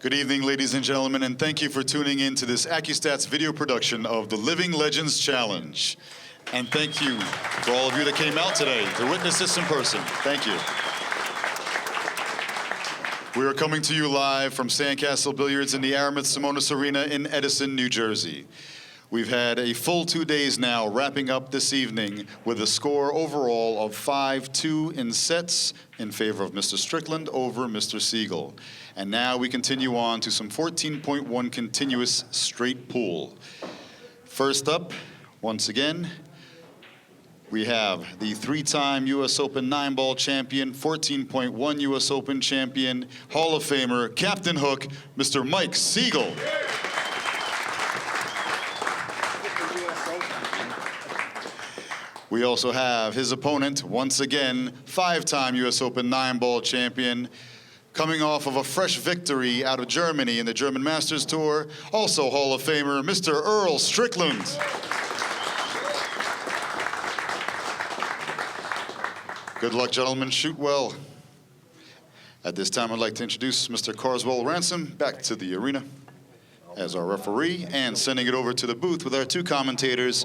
Good evening, ladies and gentlemen, and thank you for tuning in to this Accu-Stats video production of the Living Legends Challenge. And thank you for all of you that came out today to witness this in person. Thank you. We are coming to you live from Sandcastle Billiards in the Aramith Simonis Arena in Edison, New Jersey. We've had a full 2 days now, wrapping up this evening with a score overall of 5-2 in sets in favor of Mr. Strickland over Mr. Sigel. And now we continue on to some 14.1 continuous straight pool. First up, once again, we have the 3-time U.S. Open 9-ball champion, 14.1 U.S. Open champion, Hall of Famer, Captain Hook, Mr. Mike Sigel. We also have his opponent, once again, 5-time U.S. Open 9-ball champion, coming off of a fresh victory out of Germany in the German Masters Tour, also Hall of Famer, Mr. Earl Strickland. Good luck, gentlemen. Shoot well. At this time, I'd like to introduce Mr. Carswell Ransom back to the arena as our referee, and sending it over to the booth with our two commentators,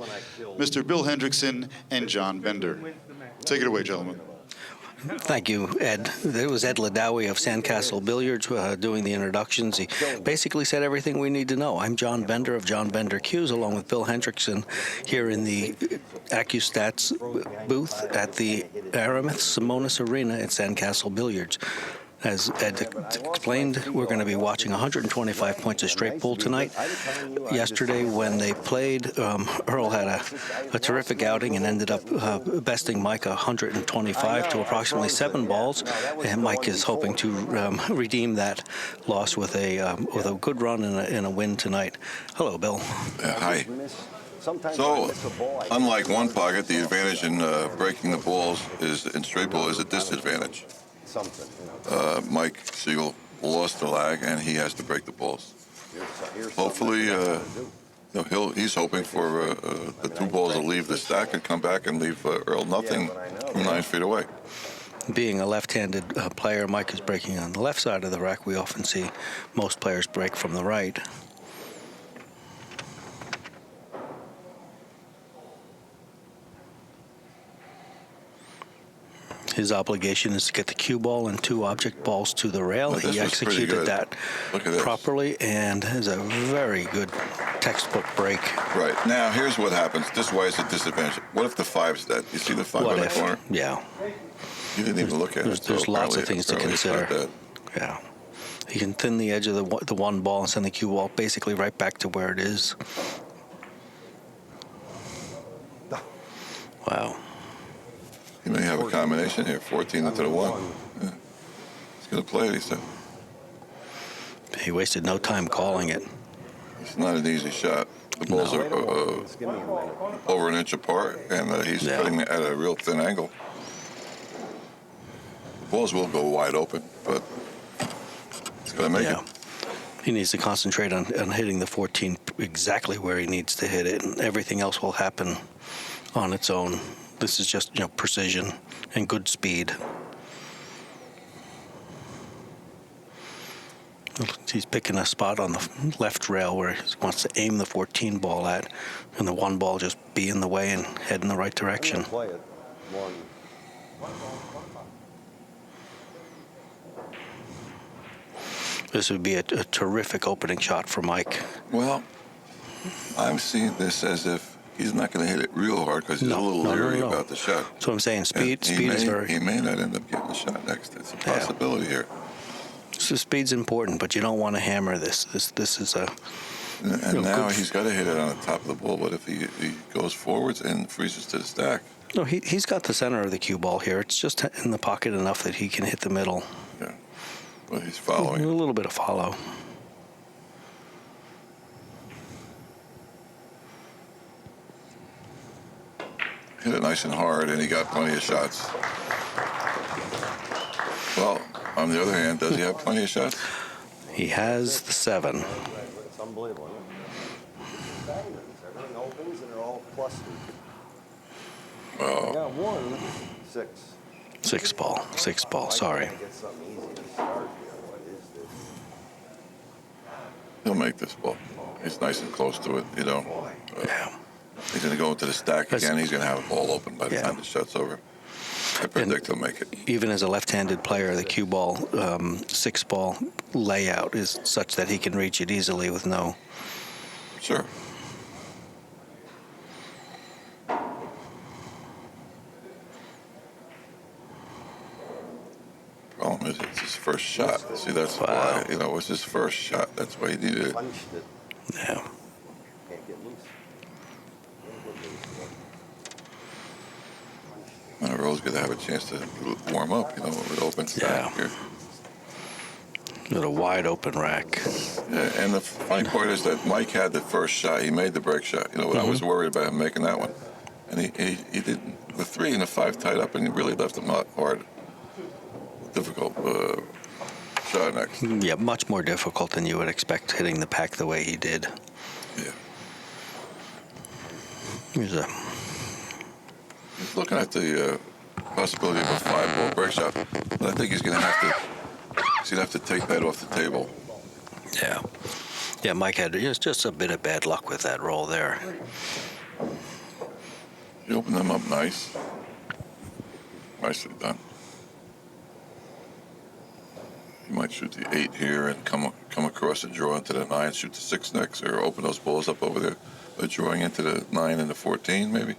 Mr. Bill Hendrixson and John Bender. Take it away, gentlemen. Thank you, Ed. It was Ed Ladawi of Sandcastle Billiards doing the introductions. He basically said everything we need to know. I'm John Bender of John Bender Cues, along with Bill Hendrixson here in the Accu-Stats booth at the Aramith Simonis Arena at Sandcastle Billiards. As Ed explained, we're going to be watching 125 points of straight pool tonight. Yesterday, when they played, Earl had a terrific outing and ended up besting Mike 125 to approximately 7 balls. And Mike is hoping to redeem that loss with a good run and a win tonight. Hello, Bill. Hi. So, unlike one pocket, the advantage in breaking the balls in straight ball is a disadvantage. Mike Sigel lost the lag, and he has to break the balls. Hopefully, he's hoping for the 2 balls to leave the stack and come back and leave Earl nothing from 9 feet away. Being a left-handed player, Mike is breaking on the left side of the rack. We often see most players break from the right. His obligation is to get the cue ball and 2 object balls to the rail. He executed that properly, and is a very good textbook break. Right. Now, here's what happens. This is why it's a disadvantage. What if the 5's dead? You see the 5 in the corner? Yeah. You didn't even look at it. There's lots of things to consider. Yeah. He can thin the edge of the 1 ball and send the cue ball basically right back to where it is. Wow. He may have a combination here, 14 into the 1. Yeah. He's going to play it, he said. He wasted no time calling it. It's not an easy shot. The balls are over an inch apart, and he's putting it at a real thin angle. The balls will go wide open, but he's going to make it. He needs to concentrate on hitting the 14 exactly where he needs to hit it, and everything else will happen on its own. This is just, precision and good speed. He's picking a spot on the left rail where he wants to aim the 14 ball at, and the 1 ball just be in the way and head in the right direction. This would be a terrific opening shot for Mike. Well, I'm seeing this as if he's not going to hit it real hard because he's a little leery about the shot. That's what I'm saying. Speed is very... He may not end up getting the shot next. It's a possibility here. So speed's important, but you don't want to hammer this. This is a... And now he's got to hit it on the top of the ball, but if he goes forwards and freezes to the stack... No, he's got the center of the cue ball here. It's just in the pocket enough that he can hit the middle. Yeah, but he's following. A little bit of follow. Hit it nice and hard, and he got plenty of shots. Well, on the other hand, does he have plenty of shots? He has the 7. It's unbelievable. Everything opens and they're all plus. Well, got 1, 6. 6 ball, sorry. Get something easy to start here. What is this? He'll make this ball. He's nice and close to it, you know. Yeah. He's going to go into the stack again. He's going to have a ball open by the time the shot's over. I predict he'll make it. Even as a left-handed player, the cue ball, 6-ball layout is such that he can reach it easily with no. Sure. Problem is, it's his first shot. See, that's why, you know, it was his first shot. That's why he needed it. Punched it. Yeah. Can't get loose. Earl's going to have a chance to warm up, you know, with open stack here. With a wide open rack. Yeah, and the funny part is that Mike had the first shot. He made the break shot. You know, I was worried about him making that one. And he did the 3 and the 5 tied up, and he really left him hard. Difficult shot next. Yeah, much more difficult than you would expect hitting the pack the way he did. Yeah. He's looking at the possibility of a 5-ball break shot, but I think he's going to have to take that off the table. Yeah. Yeah, Mike had just a bit of bad luck with that roll there. He opened them up nice. Nicely done. He might shoot the 8 here and come across and draw into the 9, shoot the 6 next, or open those balls up over there, drawing into the 9 and the 14, maybe.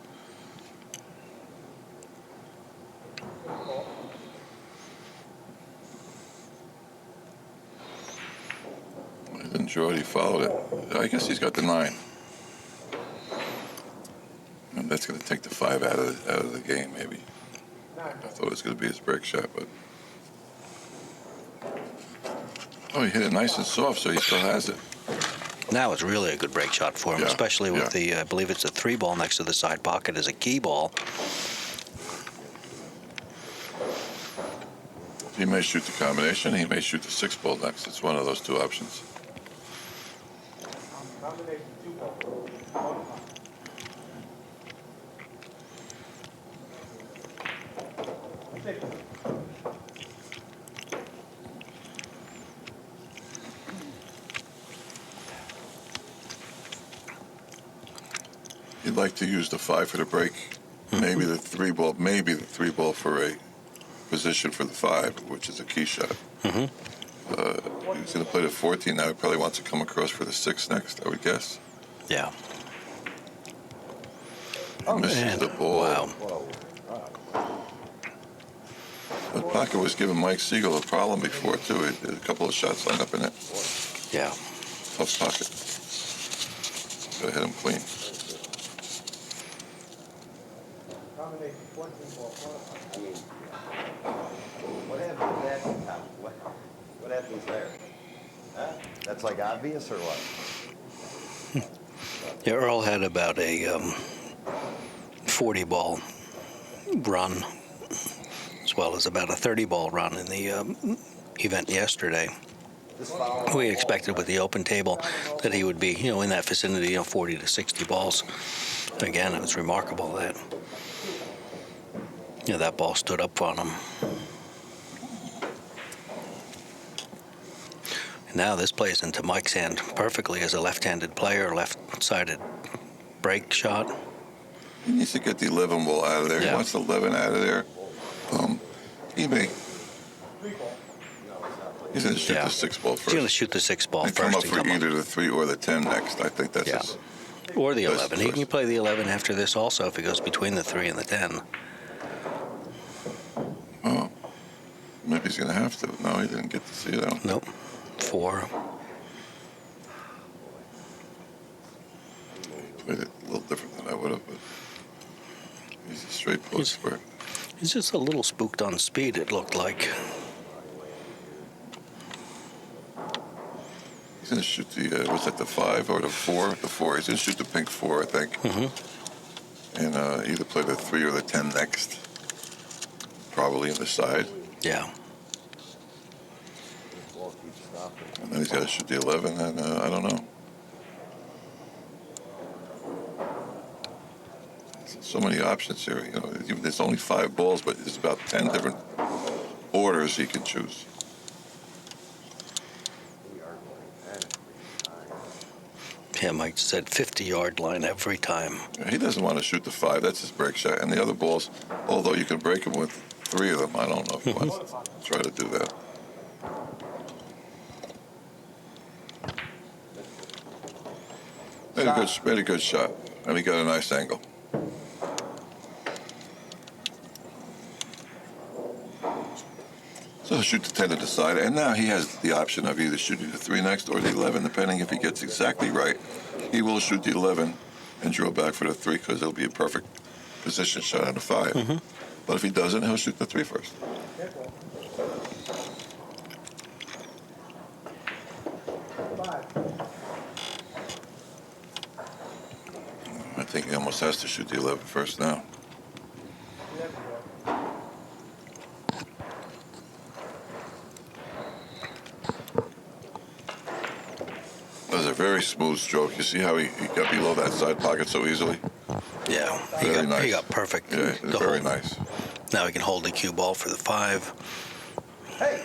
He didn't draw it, he followed it. I guess he's got the 9. And that's going to take the 5 out of the game, maybe. I thought it was going to be his break shot, but. Oh, he hit it nice and soft, so he still has it. Now it's really a good break shot for him, especially with the, I believe it's a 3-ball next to the side pocket as a key ball. He may shoot the combination. He may shoot the 6-ball next. It's one of those 2 options. He'd like to use the 5 for the break, maybe the 3-ball, for a position for the 5, which is a key shot. He's going to play the 14 now. He probably wants to come across for the 6 next, I would guess. Yeah. He misses the ball. Wow. The pocket was giving Mike Sigel a problem before, too. He had a couple of shots lined up in it. Yeah. Tough pocket. Got to hit him clean. I mean, what happens to that? What happens there? Huh? That's like obvious or what? Yeah, Earl had about a 40-ball run, as well as about a 30-ball run in the event yesterday. We expected with the open table that he would be, in that vicinity, 40 to 60 balls. Again, it was remarkable that that ball stood up on him. Now this plays into Mike's hand perfectly as a left-handed player, left-sided break shot. He needs to get the 11 ball out of there. Yeah. He wants the 11 out of there. He's going to shoot the 6 ball first. He's going to shoot the 6 ball and first. Come up for either the 3 or the 10 next. I think that's his. Or the best 11. He choice. can play the 11 after this also if he goes between the 3 and the 10. Oh, maybe he's going to have to. No, he didn't get to see it out. Nope. 4. He played it a little different than I would have, but he's a straight post square. He's just a little spooked on speed, it looked like. He's going to shoot the, was that the 5 or the 4? The 4. He's going to shoot the pink 4, I think. And either play the 3 or the 10 next. Probably in the side. Yeah. And then he's got to shoot the 11, and I don't know. So many options here. There's only 5 balls, but there's about 10 different orders he can choose. Yeah, Mike said 50-yard line every time. He doesn't want to shoot the 5. That's his break shot. And the other balls, although you can break them with 3 of them, I don't know if he wants to try to do that. Made a good shot, and he got a nice angle. So he'll shoot the 10 to the side, and now he has the option of either shooting the 3 next or the 11, depending if he gets exactly right. He will shoot the 11 and draw back for the 3 because it'll be a perfect position shot on the 5. But if he doesn't, he'll shoot the 3 first. I think he almost has to shoot the 11 first now. That was a very smooth stroke. You see how he got below that side pocket so easily? Yeah, he got perfect. Yeah, very nice. Now he can hold the cue ball for the 5. Hey!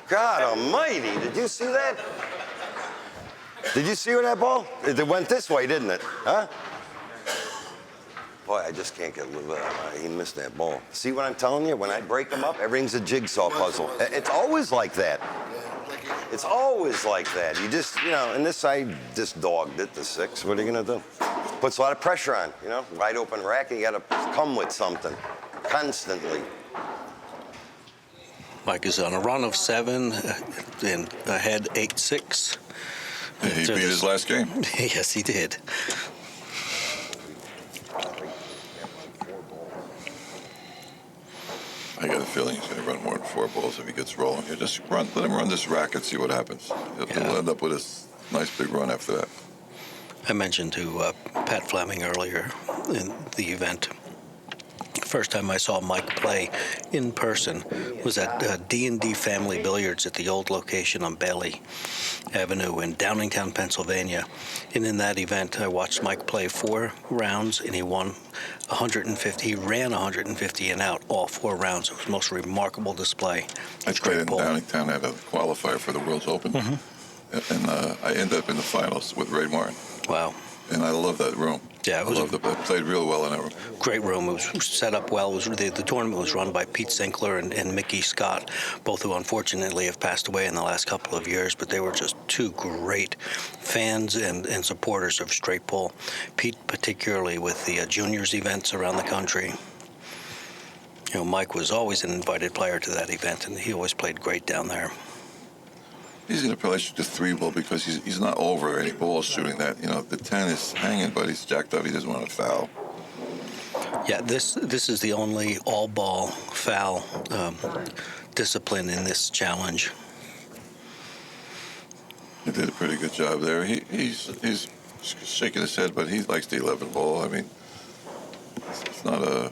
God almighty, did you see that? Did you see where that ball? It went this way, didn't it? Huh? Boy, I just can't get he missed that ball. See what I'm telling you? When I break them up, everything's a jigsaw puzzle. It's always like that. It's always like that. You just, and this I just dogged it, the 6. What are you going to do? Puts a lot of pressure on, wide open rack, and you got to come with something constantly. Mike is on a run of 7 and ahead 8-6. He beat his last game. Yes, he did. I got a feeling he's going to run more than 4 balls if he gets rolling. You just let him run this rack and see what happens. He'll end up with a nice big run after that. I mentioned to Pat Fleming earlier in the event, first time I saw Mike play in person was at D&D Family Billiards at the old location on Bailey Avenue in Downingtown, Pennsylvania. And in that event, I watched Mike play 4 rounds, and he won 150. He ran 150 and out all 4 rounds. It was the most remarkable display. I played in Downingtown at a qualifier for the World's Open, and I ended up in the finals with Ray Martin. Wow. And I love that room. Yeah, I played real well in that room. Great room. It was set up well. The tournament was run by Pete Sinkler and Mickey Scott, both who unfortunately have passed away in the last couple of years, but they were just 2 great fans and supporters of straight pull. Pete particularly with the juniors events around the country. Mike was always an invited player to that event, and he always played great down there. He's going to probably shoot the 3 ball because he's not over any balls shooting that. The 10 is hanging, but he's jacked up. He doesn't want to foul. Yeah, this is the only all-ball foul discipline in this challenge. He did a pretty good job there. He's shaking his head, but he likes the 11 ball. I mean, it's not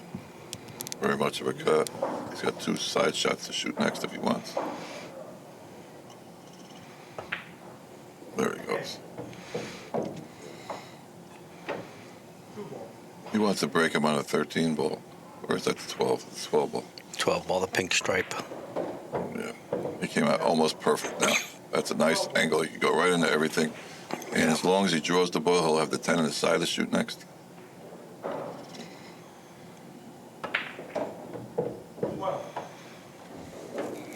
very much of a cut. He's got 2 side shots to shoot next if he wants. There he goes. He wants to break him on a 13 ball. Or is that the 12? The 12 ball. 12 ball, the pink stripe. Yeah. He came out almost perfect now. That's a nice angle. He can go right into everything. And as long as he draws the ball, he'll have the 10 on his side to shoot next.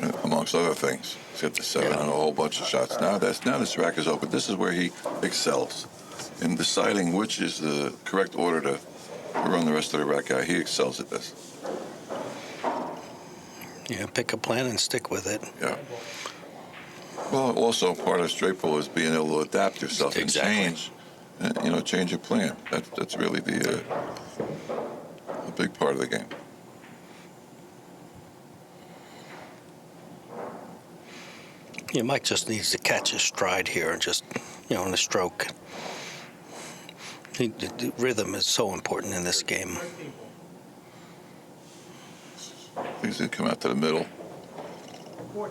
And amongst other things. He's got the 7 and a whole bunch of shots. Now this rack is open. This is where he excels in deciding which is the correct order to run the rest of the rack out. He excels at this. Yeah, pick a plan and stick with it. Yeah. Well, also part of straight pull is being able to adapt yourself and change your plan. That's really a big part of the game. Yeah, Mike just needs to catch his stride here and just, in the stroke. The rhythm is so important in this game. He's going to come out to the middle. Of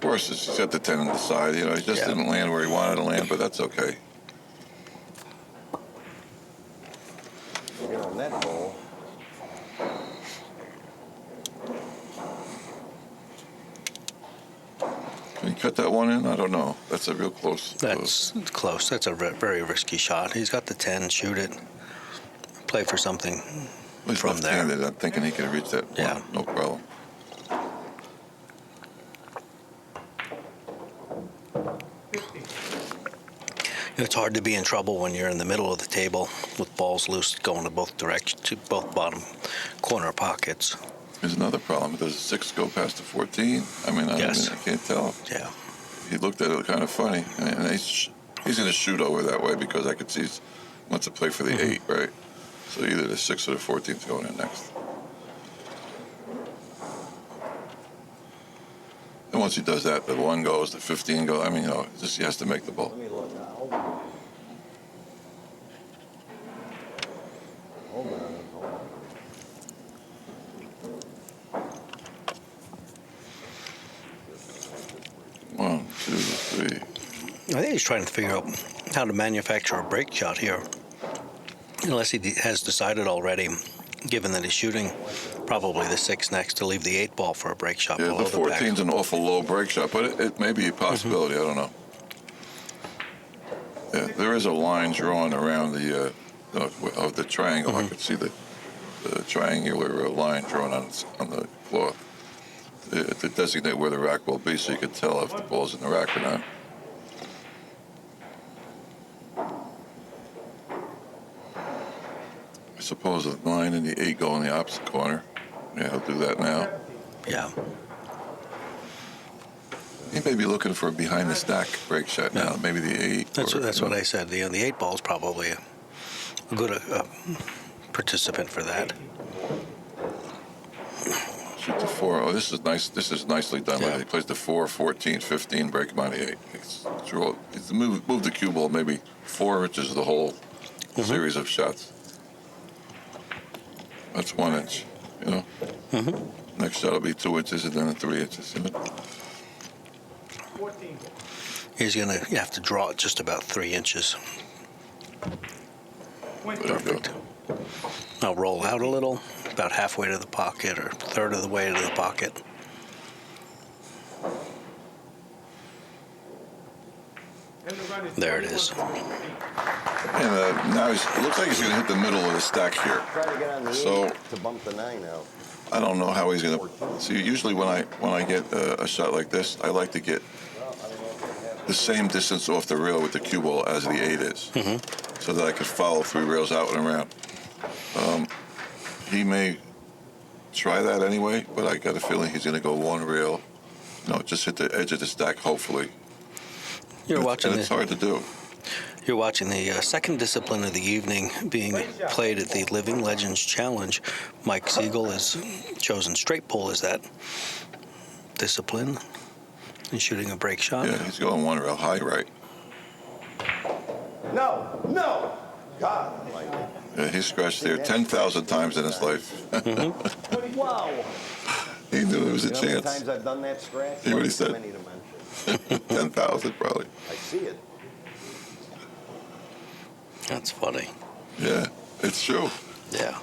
course, he's got the 10 on the side. He just didn't land where he wanted to land, but that's okay. On that ball. He cut that one in? I don't know. That's a real close. That's close. That's a very risky shot. He's got the 10, shoot it, play for something He's from there. left-handed. I'm thinking he can reach that Yeah. one, no problem. It's hard to be in trouble when you're in the middle of the table with balls loose going to both directions, to both bottom corner pockets. Here's another problem. Does 6 go past the 14? Yes. I can't tell. Yeah. He looked at it kind of funny. And he's going to shoot over that way because I could see he wants to play for the 8, right? So either the 6 or the 14 is going in next. And once he does that, the 1 goes, the 15 goes. Just he has to make the ball. Let me look now. Hold on. 1, 2, 3. I think he's trying to figure out how to manufacture a break shot here. Unless he has decided already, given that he's shooting probably the 6 next, to leave the 8 ball for a break shot Yeah, below the the pack. 14's an awful low break shot, but it may be a possibility. I don't know. Yeah, there is a line drawn around the of the triangle. I could see the triangular line drawn on the cloth to designate where the rack will be, so you can tell if the ball's in the rack or not. I suppose the 9 and the 8 go in the opposite corner. Yeah, he'll do that now. Yeah. He may be looking for a behind the stack break shot now. Maybe the 8. That's what I said. The 8 ball is probably a good participant for that. Shoot the 4. Oh, this is nice. This is nicely done. Yeah. He plays the 4, 14, 15, break him on the 8. It's move the cue ball maybe 4 inches of the whole series of shots. That's 1 inch, Next shot will be 2 inches and then 3 inches, He's going to have to draw it just about 3 inches. Perfect. Now roll out a little, about halfway to the pocket or a third of the way to the pocket. There it is. And now it looks like he's going to hit the middle of the stack here. Try to get on the So 8 to bump the 9 out. I don't know how he's going to. See, usually when I get a shot like this, I like to get the same distance off the rail with the cue ball as the 8 is, so that I could follow 3 rails out and around. He may try that anyway, but I got a feeling he's going to go 1 rail. Just hit the edge of the stack, hopefully. It's hard to do. You're watching the second discipline of the evening being played at the Living Legends Challenge. Mike Sigel has chosen straight pull as that discipline and shooting a break shot. Yeah, he's going 1 rail high right. No! God almighty. Yeah, he scratched there 10,000 times in his life. Wow. He knew there was a You know how many chance. times I've done that scratch? Hear what he Too said? many to mention. 10,000 probably. I see it. That's funny. Yeah, it's true. Yeah.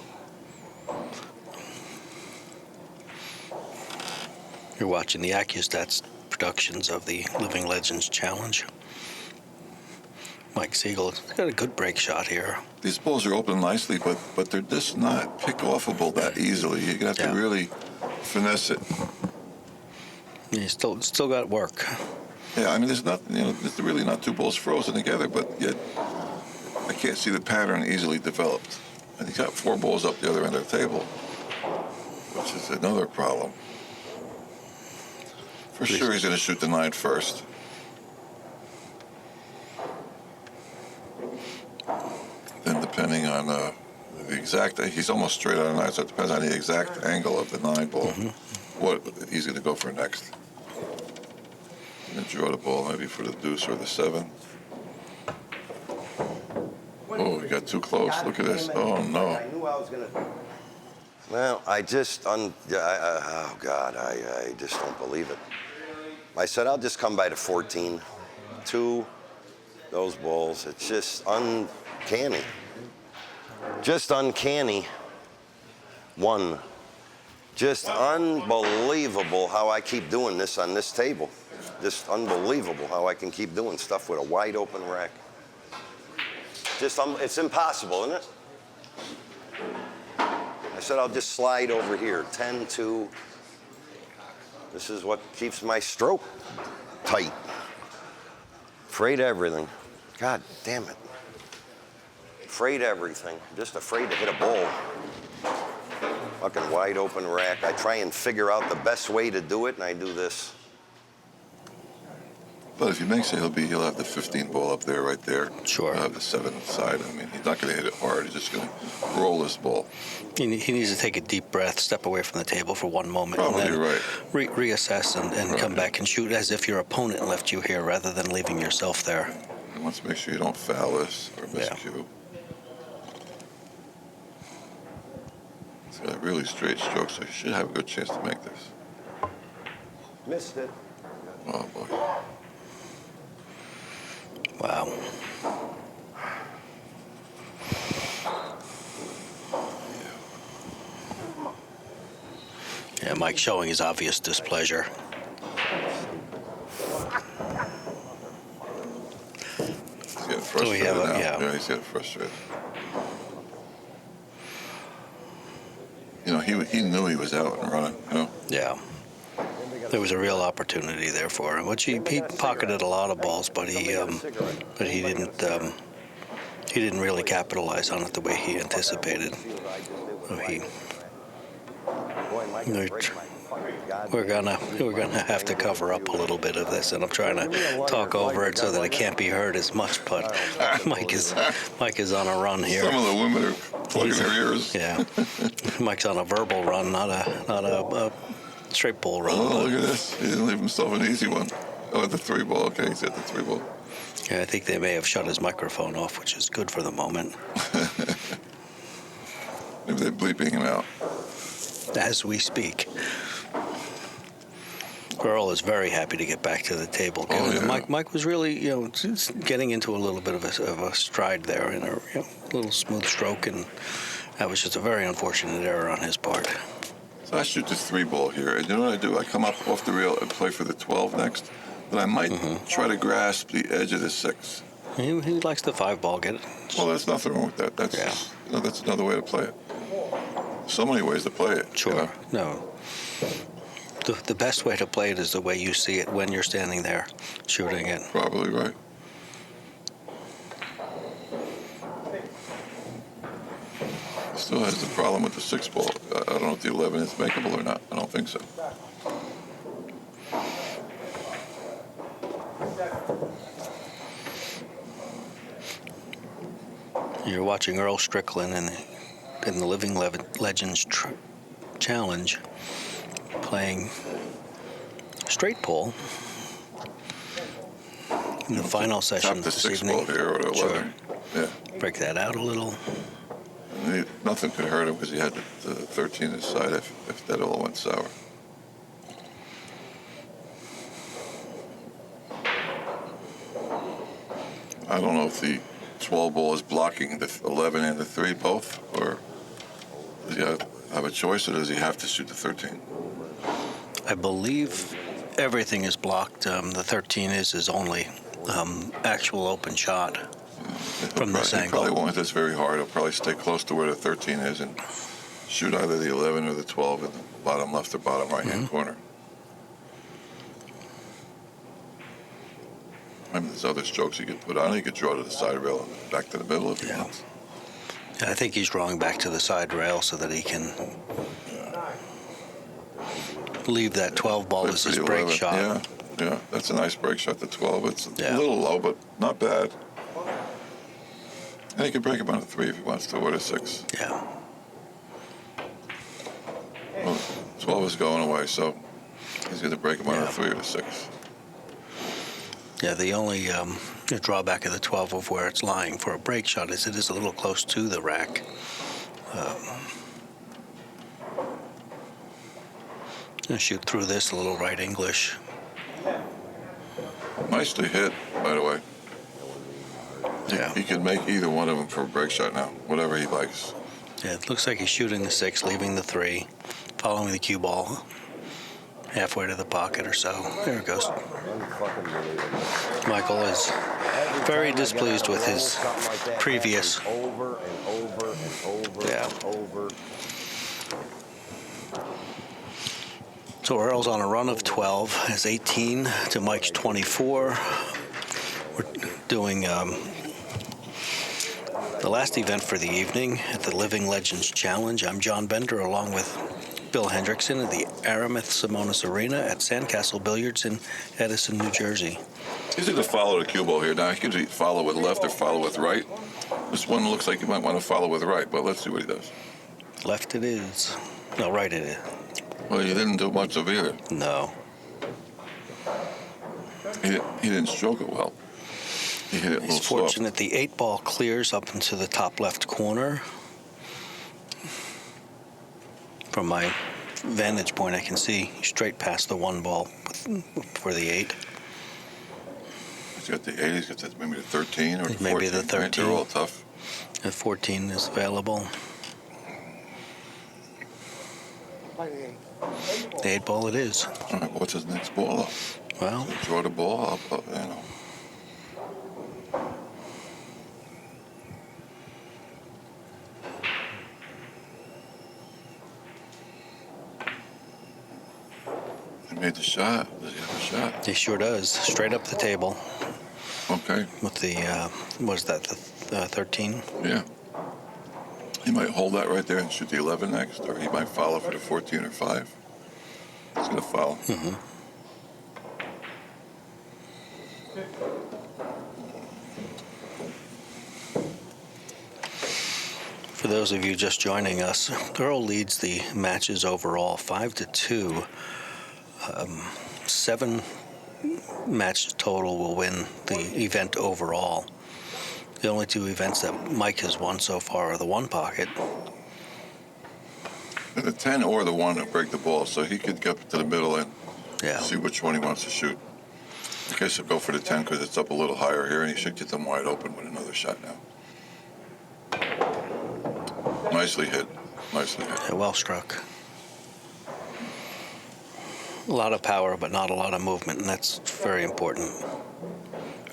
You're watching the Accu-Stats productions of the Living Legends Challenge. Mike Sigel has got a good break shot here. These balls are open nicely, but they're just not pick-offable that easily. You're going to have to really finesse it. He's still got work. Yeah, there's not, there's really not 2 balls frozen together, but yet I can't see the pattern easily developed. And he's got 4 balls up the other end of the table, which is another problem. For sure, he's going to shoot the 9 first. Then, depending on the exact, he's almost straight on the 9, so it depends on the exact angle of the 9 ball, what he's going to go for next. And draw the ball maybe for the deuce or the 7. Oh, he got too close. Look at this. Oh, no. I knew I was going to. Well, I just, oh, God, I just don't believe it. I said, I'll just come by the 14. 2, those balls. It's just uncanny. Just uncanny. 1. Just unbelievable how I keep doing this on this table. Just unbelievable how I can keep doing stuff with a wide open rack. It's impossible, isn't it? I said I'll just slide over here, 10-2. This is what keeps my stroke tight. Afraid of everything. God damn it. Afraid of everything. Just afraid to hit a ball. Fucking wide open rack. I try and figure out the best way to do it, and I do this. But if he makes it, he'll have the 15 ball up there, right there. Sure. He'll have the 7 side. I mean, he's not going to hit it hard. He's just going to roll this ball. He needs to take a deep breath, step away from the table for one moment, Probably and then right. reassess and come back and shoot as if your opponent left you here rather than leaving yourself there. He wants to make sure you don't foul this or miss cue. He's got really straight strokes, so he should have a good chance to make this. Missed it. Oh, boy. Wow. Yeah, Mike showing his obvious displeasure. He's getting frustrated now. Yeah, he's getting frustrated. You know, he knew he was out and running, you know? Yeah. There was a real opportunity there for him, which he pocketed a lot of balls, but he didn't really capitalize on it the way he anticipated. We're gonna have to cover up a little bit of this, and I'm trying to talk over it so that it can't be heard as much. But Mike is on a run here. Some of the women are plugging their ears. Yeah, Mike's on a verbal run, not a straight ball run. Oh, look at this! He didn't leave himself an easy one. Oh, the 3 ball. Okay, he's at the 3 ball. Yeah, I think they may have shut his microphone off, which is good for the moment. Maybe they're bleeping him out. As we speak. Earl is very happy to get back to the table. Oh, yeah. Mike was really, just getting into a little bit of a stride there and a little smooth stroke, and that was just a very unfortunate error on his part. So I shoot the 3 ball here, and you know what I do? I come up off the rail and play for the 12 next, but I might try to grasp the edge of the 6. He likes the 5 ball. Get it? Well, there's nothing wrong with that. That's that's another way to play it. So many ways to play it. Sure. You know? No. The best way to play it is the way you see it when you're standing there shooting it. Probably right. Still has the problem with the 6 ball. I don't know if the 11 is makeable or not. I don't think so. You're watching Earl Strickland in the Living Legends Challenge playing straight pull in the final session Tap the this 6 evening. ball here or the 11. Sure. Yeah. Break that out a little. Nothing could hurt him because he had the 13 in his side if that all went sour. I don't know if the 12 ball is blocking the 11 and the 3 both, or does he have a choice, or does he have to shoot the 13? I believe everything is blocked. The 13 is his only actual open shot from this He angle. probably won't hit this very hard. He'll probably stay close to where the 13 is and shoot either the 11 or the 12 in the bottom left or bottom right-hand corner. Maybe there's other strokes he could put on. He could draw to the side rail and back to the middle if he wants. I think he's drawing back to the side rail so that he can leave that 12 ball as his break 11. shot. Yeah, that's a nice break shot, the 12. It's Yeah. a little low, but not bad. And he can break him on a 3 if he wants to, or a 6. Yeah. Well, 12 is going away, so he's going to break him on a 3 or a 6. Yeah, the only drawback of the 12 of where it's lying for a break shot is it is a little close to the rack. Gonna shoot through this a little right English. Nicely hit, by the way. Yeah. He can make either one of them for a break shot now, whatever he likes. Yeah, it looks like he's shooting the 6, leaving the 3, following the cue ball. halfway to the pocket or so. There it goes. Unfucking Michael is very displeased with his previous. Over and over and over and over. So Earl's on a run of 12, has 18 to Mike's 24. We're doing the last event for the evening at the Living Legends Challenge. I'm John Bender, along with Bill Hendrixson at the Simonis Arena at Sandcastle Billiards in Edison, New Jersey. Easy to follow the cue ball here. Now, he could follow with left or follow with right. This one looks like he might want to follow with right, but let's see what he does. Left it is. No, right it is. Well, he didn't do much of either. No. He didn't stroke it well. He hit it a little He's soft. fortunate the 8-ball clears up into the top left corner. From my vantage point, I can see straight past the 1 ball for the 8. He's got the 8, he's got maybe the 13 or the 14. Maybe the Right? 13. They're all tough. The 14 is available. The 8-ball it is. All right, what's his next ball up? Well, Draw the ball up, you know. He made the shot. Does he have a shot? he sure does. Straight up the table Okay, with the, what is that, the 13? yeah. He might hold that right there and shoot the 11 next, or he might follow for the 14 or 5. He's going to follow. Mm-hmm. For those of you just joining us, Earl leads the matches overall 5-2. 7 matches total will win the event overall. The only 2 events that Mike has won so far are the 1 pocket. And the 10 or the 1 will break the ball, so he could get to the middle and see which one he wants to shoot. I guess he'll go for the 10 because it's up a little higher here, and he should get them wide open with another shot now. Nicely hit. Nicely hit. Yeah, well struck. A lot of power, but not a lot of movement, and that's very important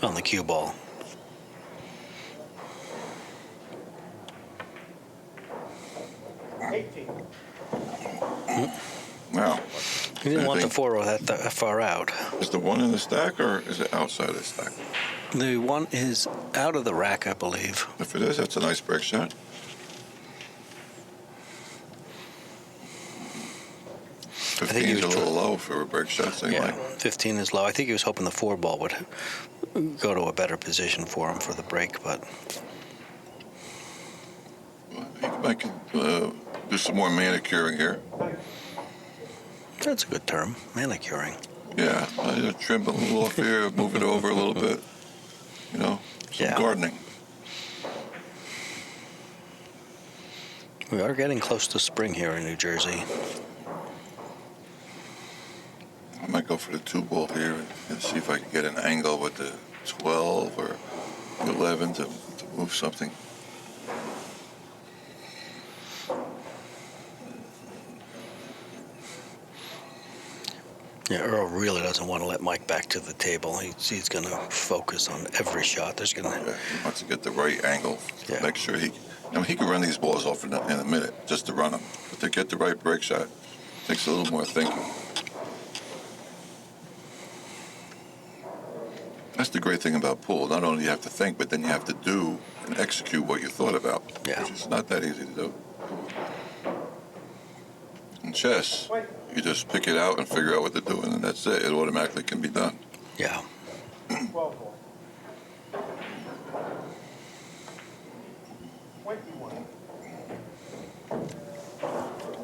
on the cue ball. Now, He didn't want the 4 that far out. is the 1 in the stack, or is it outside the stack? The 1 is out of the rack, I believe. If it is, that's a nice break shot. I think he 15's was a little low for a break shot, seems Yeah, like. 15 is low. I think he was hoping the 4 ball would go to a better position for him for the break, but He might do some more manicuring here. that's a good term, manicuring. Yeah, trim a little off here, move it over a little bit. You know, some gardening. We are getting close to spring here in New Jersey. I might go for the 2 ball here and see if I can get an angle with the 12 or 11 to move something. Yeah, Earl really doesn't want to let Mike back to the table. He's going to focus on every shot. There's going to. He wants to get the right angle. Yeah. Make sure he can run these balls off in a minute just to run them. But to get the right break shot takes a little more thinking. That's the great thing about pool. Not only do you have to think, but then you have to do and execute what you thought about. Yeah. Which is not that easy to do. In chess, you just pick it out and figure out what to do, and then that's it. It automatically can be done. Yeah.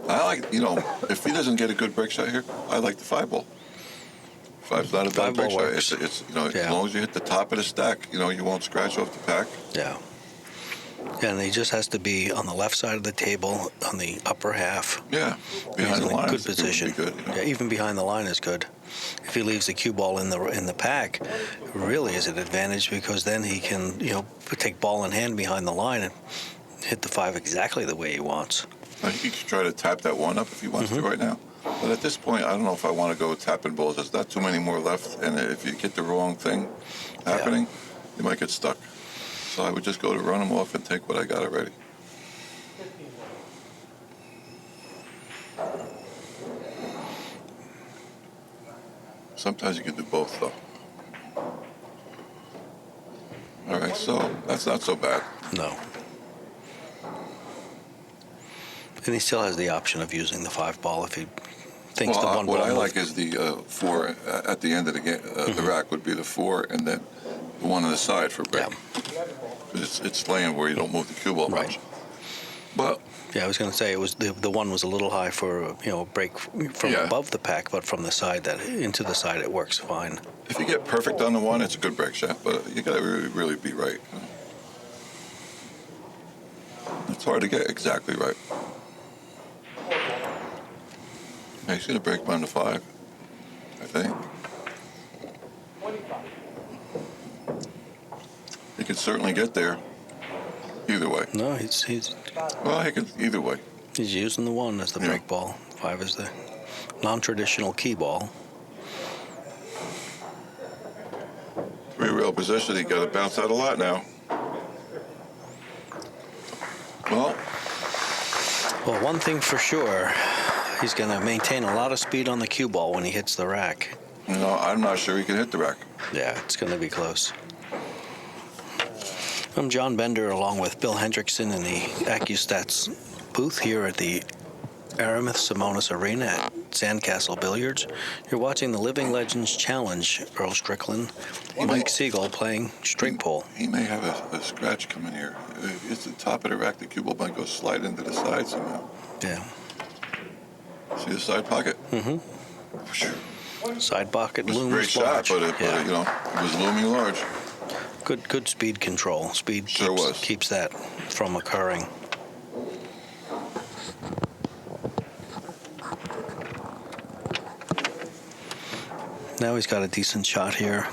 I like, if he doesn't get a good break shot here, I like the 5 ball. 5's not a bad 5 ball break shot. works. It's as Yeah. long as you hit the top of the stack, you won't scratch off the pack. Yeah. And he just has to be on the left side of the table, on the upper half. Yeah, behind He's the in line. a good position. Be good, Yeah, even behind the line is good. If he leaves the cue ball in the pack, it really is an advantage because then he can take ball in hand behind the line and hit the 5 exactly the way he wants. He could try to tap that 1 up if he wants to right now. But at this point, I don't know if I want to go tapping balls. There's not too many more left, and if you get the wrong thing happening, you might get stuck. So I would just go to run them off and take what I got already. Sometimes you can do both, though. All right, so that's not so bad. No. And he still has the option of using the 5 ball if he thinks the 1 ball. What I moved. like is the 4 at the end of the game. The rack would be the 4, and then the 1 on the side for break. Yeah. It's laying where you don't move the cue ball much. Right. But Yeah, I was going to say it was the 1 was a little high for a break from above the pack, but from the side into the side it works fine. if you get perfect on the 1, it's a good break shot. But you got to really be right. It's hard to get exactly right. Yeah, he's going to break on the 5, I think. He could certainly get there. Either way. No, he's Well, he could either way. using the 1 as the break ball. 5 is the non-traditional key ball. 3 real position. He got to bounce out a lot now. Well, one thing for sure, he's going to maintain a lot of speed on the cue ball when he hits the rack. No, I'm not sure he can hit the rack. Yeah, it's going to be close. I'm John Bender, along with Bill Hendrixson in the Accu-Stats booth here at the Simonis Arena at Sandcastle Billiards. You're watching the Living Legends Challenge. Earl Strickland, Mike Sigel playing straight pole. He may have a scratch coming here. If it's the top of the rack, the cue ball might go slide into the side somehow. Yeah. See the side pocket? Mm-hmm. Sure. Side pocket It was a looms great shot, large. but it was looming large. Good speed control. Speed keeps that from occurring. Now he's got a decent shot here.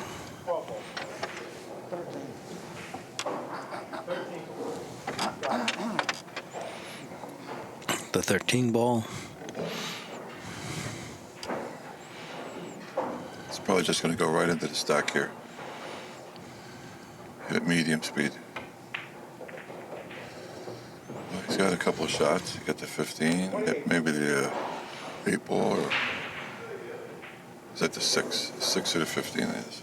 The 13 ball. It's probably just going to go right into the stack here. At medium speed. Well, he's got a couple of shots. He got the 15, maybe the 8 ball, or is that the 6? 6 or the 15 is.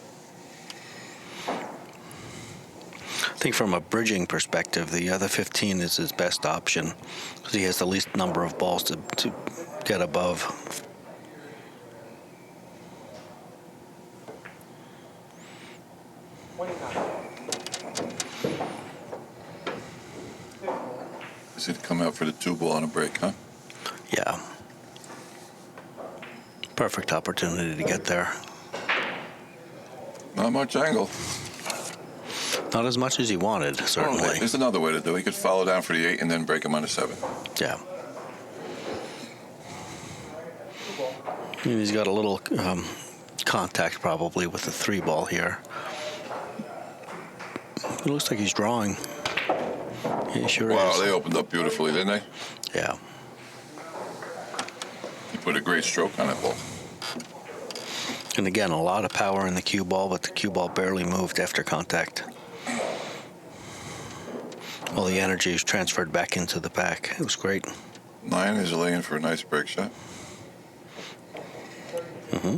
I think from a bridging perspective, the other 15 is his best option because he has the least number of balls to get above. Is he to come out for the 2 ball on a break, huh? Yeah. Perfect opportunity to get there. Not much angle. Not as much as he wanted, certainly. There's another way to do it. He could follow down for the 8 and then break him on the 7. Yeah. And he's got a little contact probably with the 3 ball here. It looks like he's drawing. He sure is. Wow, they opened up beautifully, didn't they? Yeah. He put a great stroke on that ball. And again, a lot of power in the cue ball, but the cue ball barely moved after contact. All the energy is transferred back into the pack. It was great. 9 is laying for a nice break shot. Mm-hmm.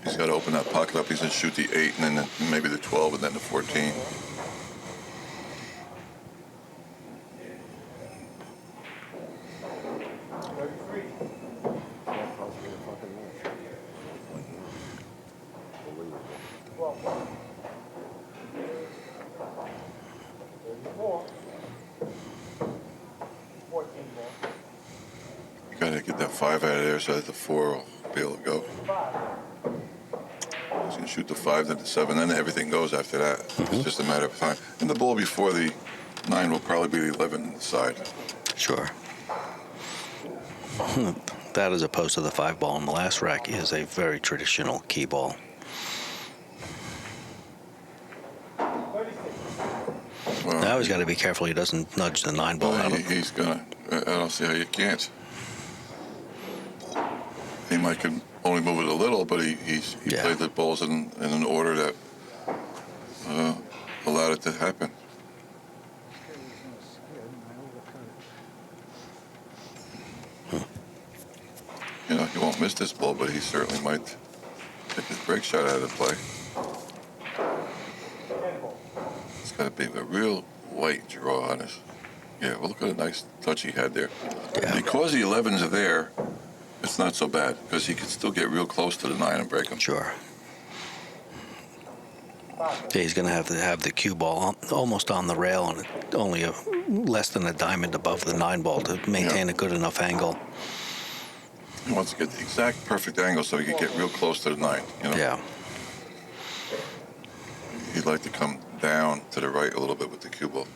He's got to open that pocket up. He's going to shoot the 8 and then maybe the 12 and then the 14. You got to get that 5 out of there so that the 4 will be able to go. He's going to shoot the 5, then the 7, then everything goes after that. It's just a matter of time. And the ball before the 9 will probably be the 11 on the side. Sure. That as opposed to the 5 ball in the last rack is a very traditional key ball. Well, Now he's got to be careful he doesn't nudge the 9 ball out of he's going to. I don't see how you can't. Mike could only move it a little, but he played the balls in an order that allowed it to happen. You know, he won't miss this ball, but he certainly might take his break shot out of play. It's got to be a real light draw on this. Yeah, well, look at the nice touch he had there. Yeah. Because the 11s are there, it's not so bad, because he can still get real close to the 9 and break them. Sure. Yeah, he's going to have the cue ball almost on the rail and only less than a diamond above the 9 ball to maintain a good enough angle. He wants to get the exact perfect angle so he can get real close to the 9. You know? Yeah. He'd like to come down to the right a little bit with the cue ball.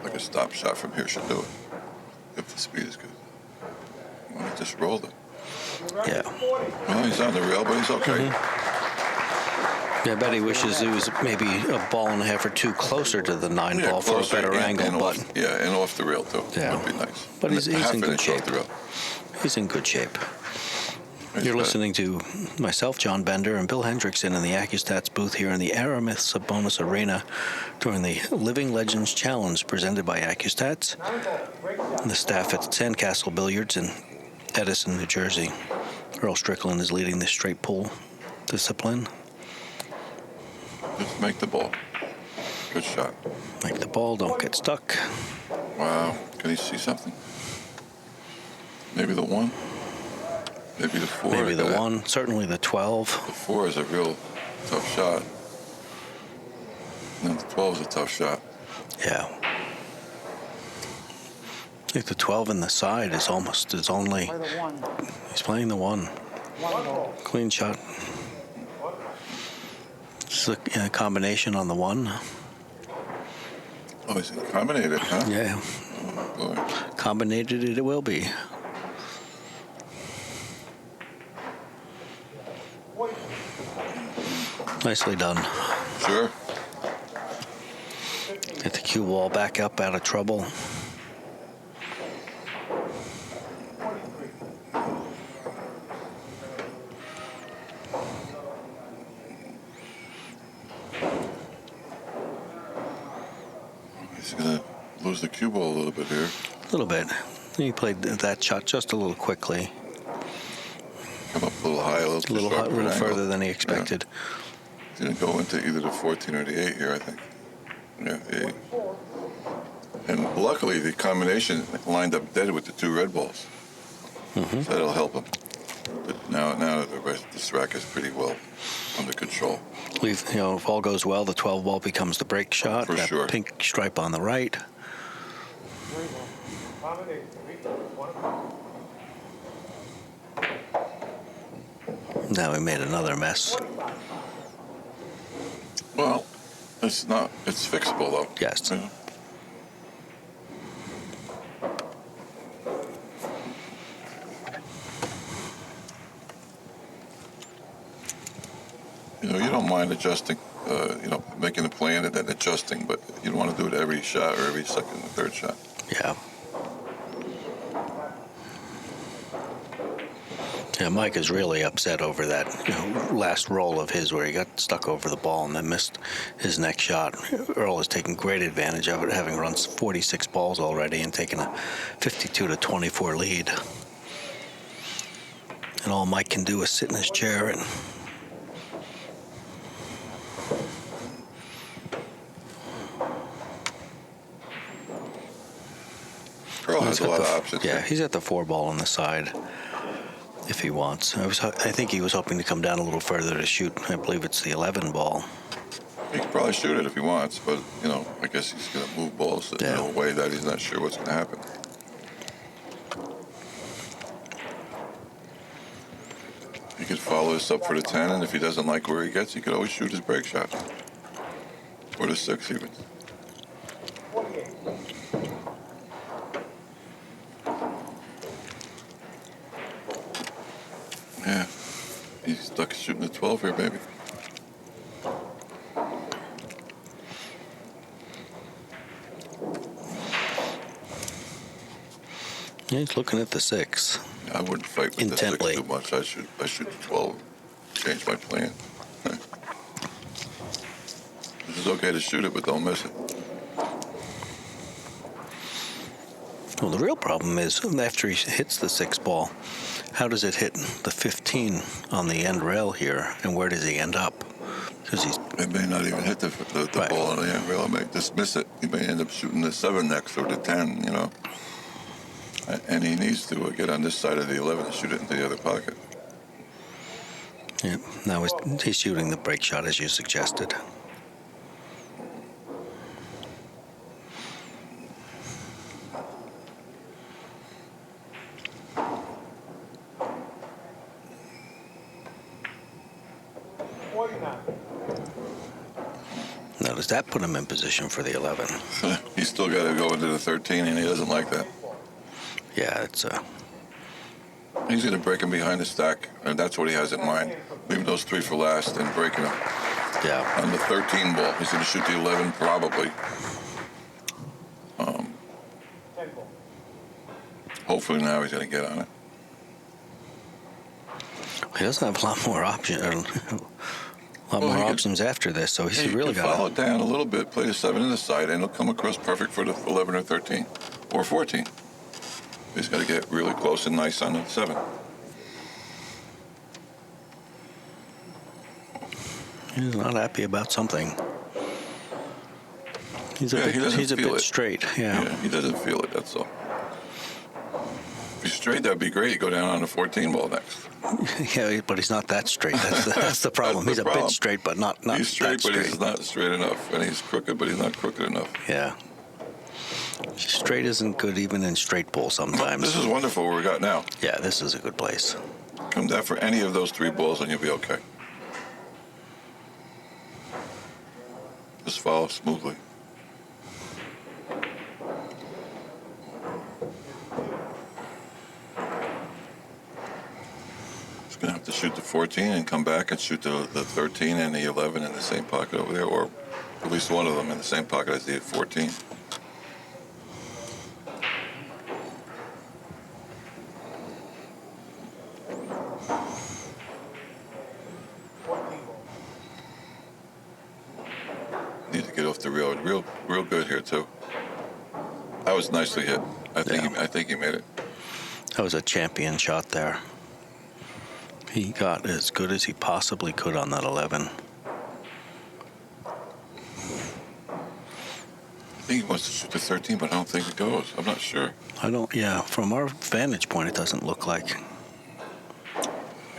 Like a stop shot from here should do it, if the speed is good. Well, he just rolled it. Yeah. Well, he's on the rail, but he's okay. Yeah, I bet he wishes it was maybe a ball and a half or two closer to the 9 ball for a better angle. And but and off the rail, too. Yeah. Would be nice. But he's in good shape. Off the rail. He's in good shape. He's You're got it. listening to myself, John Bender, and Bill Hendrixson in the Accu-Stats booth here in the Aramith Sabonis Arena during the Living Legends Challenge presented by Accu-Stats and the staff at Sandcastle Billiards in Edison, New Jersey. Earl Strickland is leading the straight pull discipline. Just make the ball. Good shot. Make the ball, don't get stuck. Wow. Can he see something? Maybe the 1? Maybe the 4? Maybe the 1, certainly the 12. The 4 is a real tough shot. And the 12 is a tough shot. Yeah. I think the 12 in the side is almost his only. He's playing the 1. Clean shot. It's a combination on the 1. Oh, he's combinated, huh? Yeah. Oh, boy. Combinated it will be. Nicely done. Sure. Get the cue ball back up out of trouble. He's going to lose the cue ball a little bit here. A little bit. He played that shot just a little quickly. Come up a little high, a little further than he expected. Yeah. Didn't go into either the 14 or the 8 here, I think. Yeah, the 8. And luckily, the combination lined up dead with the 2 red balls. So that'll help him. But now the rest of this rack is pretty well under control. If all goes well, the 12 ball becomes the break shot. For that sure. Pink stripe on the right. Now we made another mess. Well, it's fixable though. Yes. Yeah. You don't mind adjusting, making a plan and then adjusting, but you don't want to do it every shot or every second or third shot. Yeah. Yeah, Mike is really upset over that last roll of his where he got stuck over the ball and then missed his next shot. Earl is taking great advantage of it, having run 46 balls already and taken a 52-24 lead. And all Mike can do is sit in his chair and Earl has a lot of options. Yeah, he's at the 4 ball on the side if he wants. I think he was hoping to come down a little further to shoot. I believe it's the 11 ball. He could probably shoot it if he wants, but, I guess he's going to move balls in a way that he's not sure what's going to happen. He could follow this up for the 10, and if he doesn't like where he gets, he could always shoot his break shot. Or the 6 even. Yeah, he's stuck shooting the 12 here, baby. Yeah, he's looking at the 6. I wouldn't fight with Intently. the 6 too much. I should 12. Change my plan. It's okay to shoot it, but don't miss it. Well, the real problem is after he hits the 6 ball, how does it hit the 15 on the end rail here, and where does he end up? Because It may not even hit the Right. ball on the end rail. It may just miss it. He may end up shooting the 7 next or the 10, you know. And he needs to get on this side of the 11 and shoot it into the other pocket. yeah, now he's shooting the break shot as you suggested. Now, does that put him in position for the 11? He's still got to go into the 13, and he doesn't like that. Yeah, it's He's going to break him behind the stack, and that's what he has in mind. Leaving those 3 for last and breaking them. yeah. On the 13 ball, he's going to shoot the 11 probably. Hopefully now he's going to get on it. He doesn't have a lot more options. Options after this, so he's really can got follow it down a little bit, play the 7 in the side, and it'll come across perfect for the 11 or 13 or 14. He's got to get really close and nice on the 7. He's not happy about something. He's a Yeah, he doesn't he's a feel bit it. straight. Yeah. He doesn't feel it, that's all. If he's straight, that'd be great. Go down on the 14 ball next. Yeah, but he's not that straight. That's the problem. That's he's the a problem. bit straight, but not He's straight, that but straight. he's not straight enough. And he's crooked, but he's not crooked enough. Yeah. Straight isn't good even in straight pull sometimes. This is wonderful where we got now. Yeah, this is a good place. Come down for any of those 3 balls and you'll be okay. Just follow smoothly. He's going to have to shoot the 14 and come back and shoot the 13 and the 11 in the same pocket over there, or at least one of them in the same pocket as the 14. Need to get off the real good here too. That was nicely hit. I think he made it. That was a champion shot there. He got as good as he possibly could on that 11. I think he wants to shoot the 13, but I don't think it goes. I'm not sure. Yeah, from our vantage point, it doesn't look like.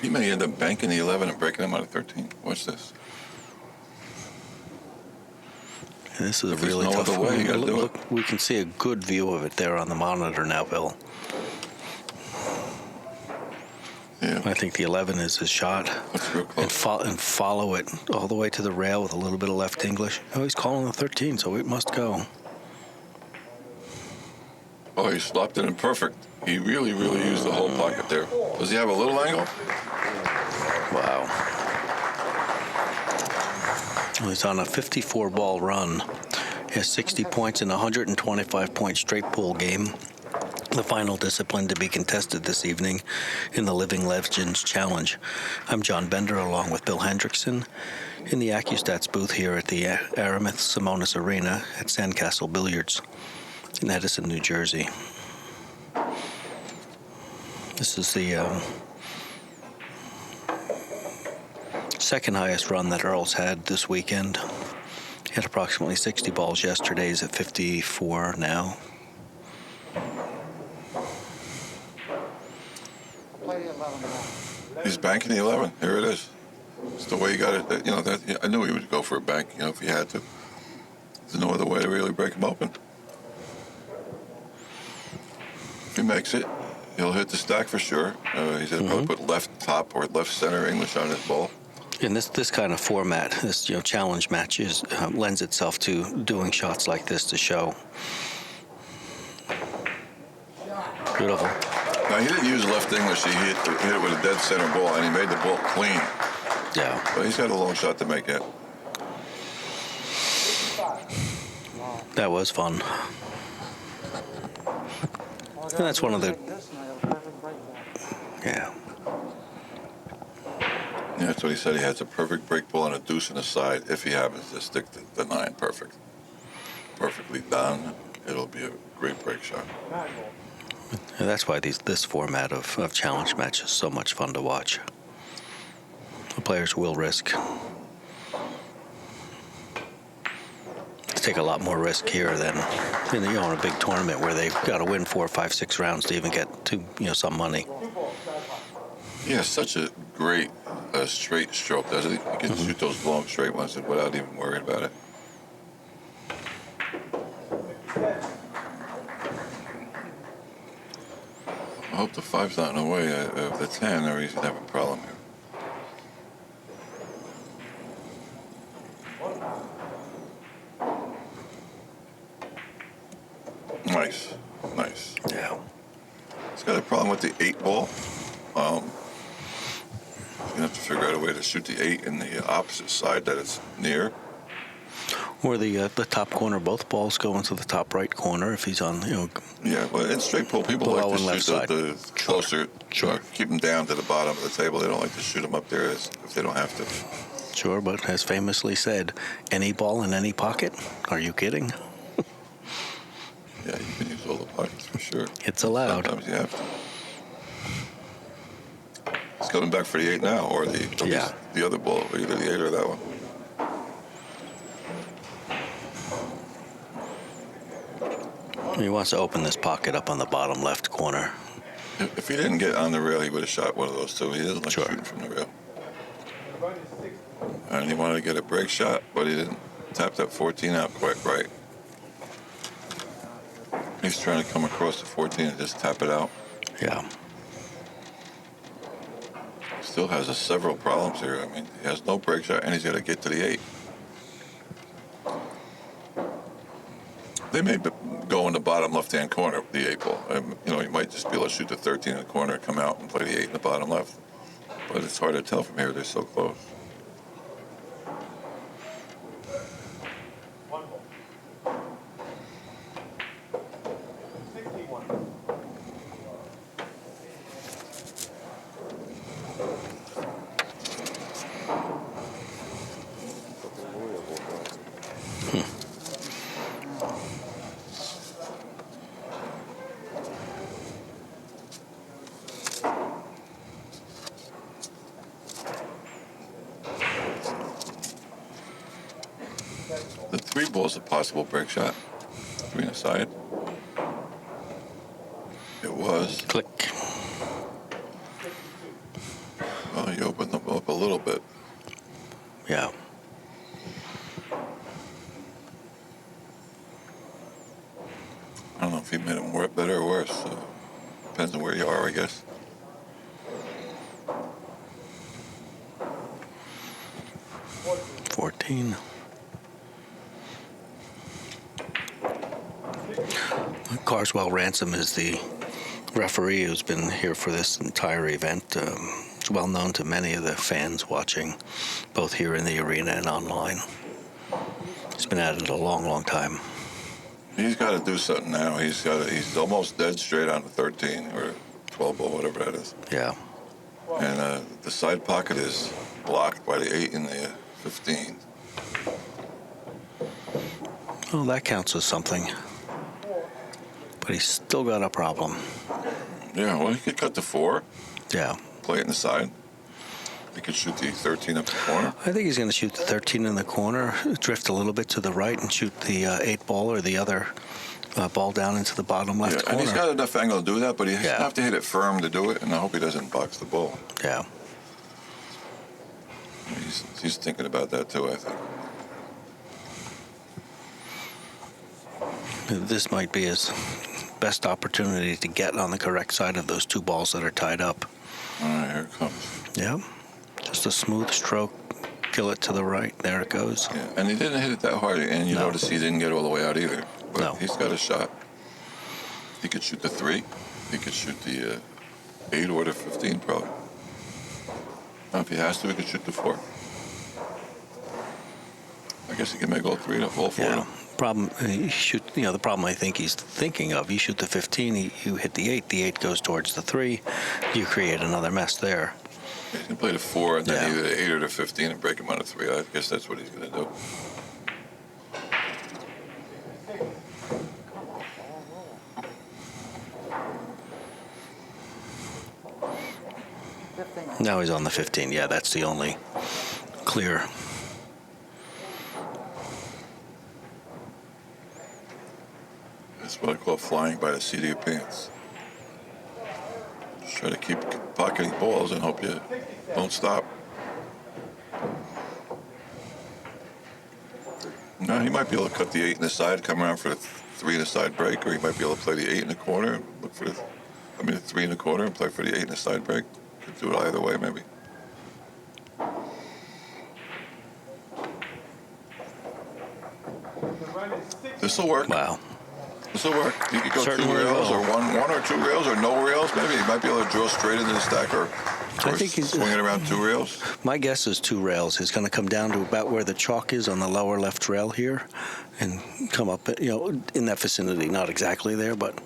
He may end up banking the 11 and breaking him out of 13. Watch this. This is a If there's really no tough other way, you gotta do Look, we can see a good view of it there on the monitor now, Bill. Yeah, I think the 11 is his shot. that's real close. And follow it all the way to the rail with a little bit of left English. Oh, he's calling the 13, so it must go. Oh, he slopped it in perfect. He really used the whole pocket there. Does he have a little angle? Wow. Well, he's on a 54-ball run. He has 60 points in a 125-point straight pool game. The final discipline to be contested this evening in the Living Legends Challenge. I'm John Bender, along with Bill Hendrixson, in the Accu-Stats booth here at the Aramith Simonis Arena at Sandcastle Billiards in Edison, New Jersey. This is the second highest run that Earl's had this weekend. He had approximately 60 balls yesterday. He's at 54 now. He's banking the 11. Here it is. It's the way he got it. I knew he would go for a bank, if he had to. There's no other way to really break him open. If he makes it, he'll hit the stack for sure. He's going to put left top or left center English on his ball. And this kind of format, this challenge matches, lends itself to doing shots like this to show. Beautiful. Now, he didn't use left English. He hit it with a dead center ball, and he made the ball clean. Yeah. But he's got a long shot to make yet. That was fun. And that's one of the... Yeah. Yeah, that's what he said. He has a perfect break ball and a deuce in the side if he happens to stick the 9 perfectly done. It'll be a great break shot. And that's why this format of challenge match is so much fun to watch. The players will risk. Take a lot more risk here than in a big tournament where they've got to win 4, 5, 6 rounds to even get to some money. Yeah, such a great straight stroke, doesn't he? You can shoot those long straight ones without even worrying about it. I hope the 5's not in the way of the 10, or he's gonna have a problem here. Nice. Yeah. He's got a problem with the 8 ball. He's gonna have to figure out a way to shoot the 8 in the opposite side that it's near. Or the top corner, both balls go into the top right corner if he's on, Yeah, well, in straight pull, people below like to and left shoot side. the closer, keep them down to the bottom of the table. They don't like to shoot them up there if they don't have to. Sure, but as famously said, any ball in any pocket? Are you kidding? Yeah, you can use all the pockets for sure. It's allowed. Sometimes you have to. He's coming back for the 8 now, or the other ball, either the 8 or that one. He wants to open this pocket up on the bottom left corner. If he didn't get on the rail, he would have shot one of those two. He doesn't like shooting from the rail. And he wanted to get a break shot, but he didn't tap that 14 out quite right. He's trying to come across the 14 and just tap it out. Yeah. Still has several problems here. I mean, he has no break shot, and he's got to get to the 8. They may go in the bottom left-hand corner, the 8 ball. He might just be able to shoot the 13 in the corner, come out and play the 8 in the bottom left. But it's hard to tell from here. They're so close. The 3 ball is a possible break shot. 3 aside. It was. Click. Well, he opened them up a little bit. Yeah. I don't know if he made them work better or worse. Depends on where you are, I guess. Carswell Ransom is the referee who's been here for this entire event. It's well known to many of the fans watching, both here in the arena and online. He's been at it a long, long time. He's got to do something now. He's almost dead straight on the 13 or 12 ball, whatever that is. Yeah. And the side pocket is blocked by the 8 and the 15. Well, that counts as something. But he's still got a problem. Yeah, well, he could cut the 4. Yeah. Play it in the side. He could shoot the 13 up the corner. I think he's going to shoot the 13 in the corner, drift a little bit to the right, and shoot the 8 ball or the other ball down into the bottom left corner. And he's got enough angle to do that, but he has to have to hit it firm to do it, and I hope he doesn't box the ball. Yeah. He's thinking about that too, I think. This might be his best opportunity to get on the correct side of those 2 balls that are tied up. All right, here it comes. Yeah. Just a smooth stroke. Kill it to the right. There it goes. Yeah, and he didn't hit it that hard, and you notice he didn't get all the way out either. But he's got a shot. He could shoot the 3. He could shoot the 8 or the 15, probably. Now, if he has to, he could shoot the 4. I guess he can make all 3 all 4. Yeah. Problem, you shoot. The problem I think he's thinking of. You shoot the 15, you hit the 8. The 8 goes towards the 3. You create another mess there. He's going to play the 4 and then Yeah. either the 8 or the 15 and break him on a 3. I guess that's what he's going to do. Now he's on the 15. Yeah, that's the only clear. That's what I call flying by the seat of your pants. Just try to keep pocketing balls and hope you don't stop. No, he might be able to cut the 8 in the side, come around for the 3 in the side break, or he might be able to play the 8 in the corner and look for the 3 in the corner and play for the 8 in the side break. Could do it either way, maybe. This will work. Wow. This will work. You could go Certainly 2 rails, will. or one or 2 rails, or no rails. Maybe he might be able to draw straight into the stack, or I think he's swing it around 2 rails. My guess is 2 rails. He's going to come down to about where the chalk is on the lower left rail here, and come up, in that vicinity. Not exactly there, but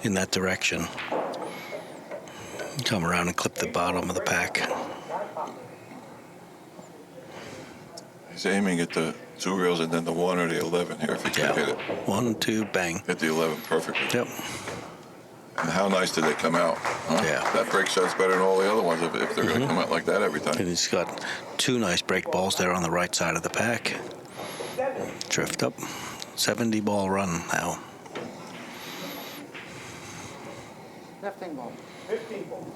in that direction. Come around and clip the bottom of the pack. He's aiming at the 2 rails and then the 1 or the 11 here if he can hit it. 1, 2, bang. Hit the 11 perfectly. Yep. And how nice did they come out? Huh? Yeah. That break shot's better than all the other ones if they're going to come out like that every And time. he's got 2 nice break balls there on the right side of the pack. Drift up. 70 ball run now. Lifting ball. 15 ball.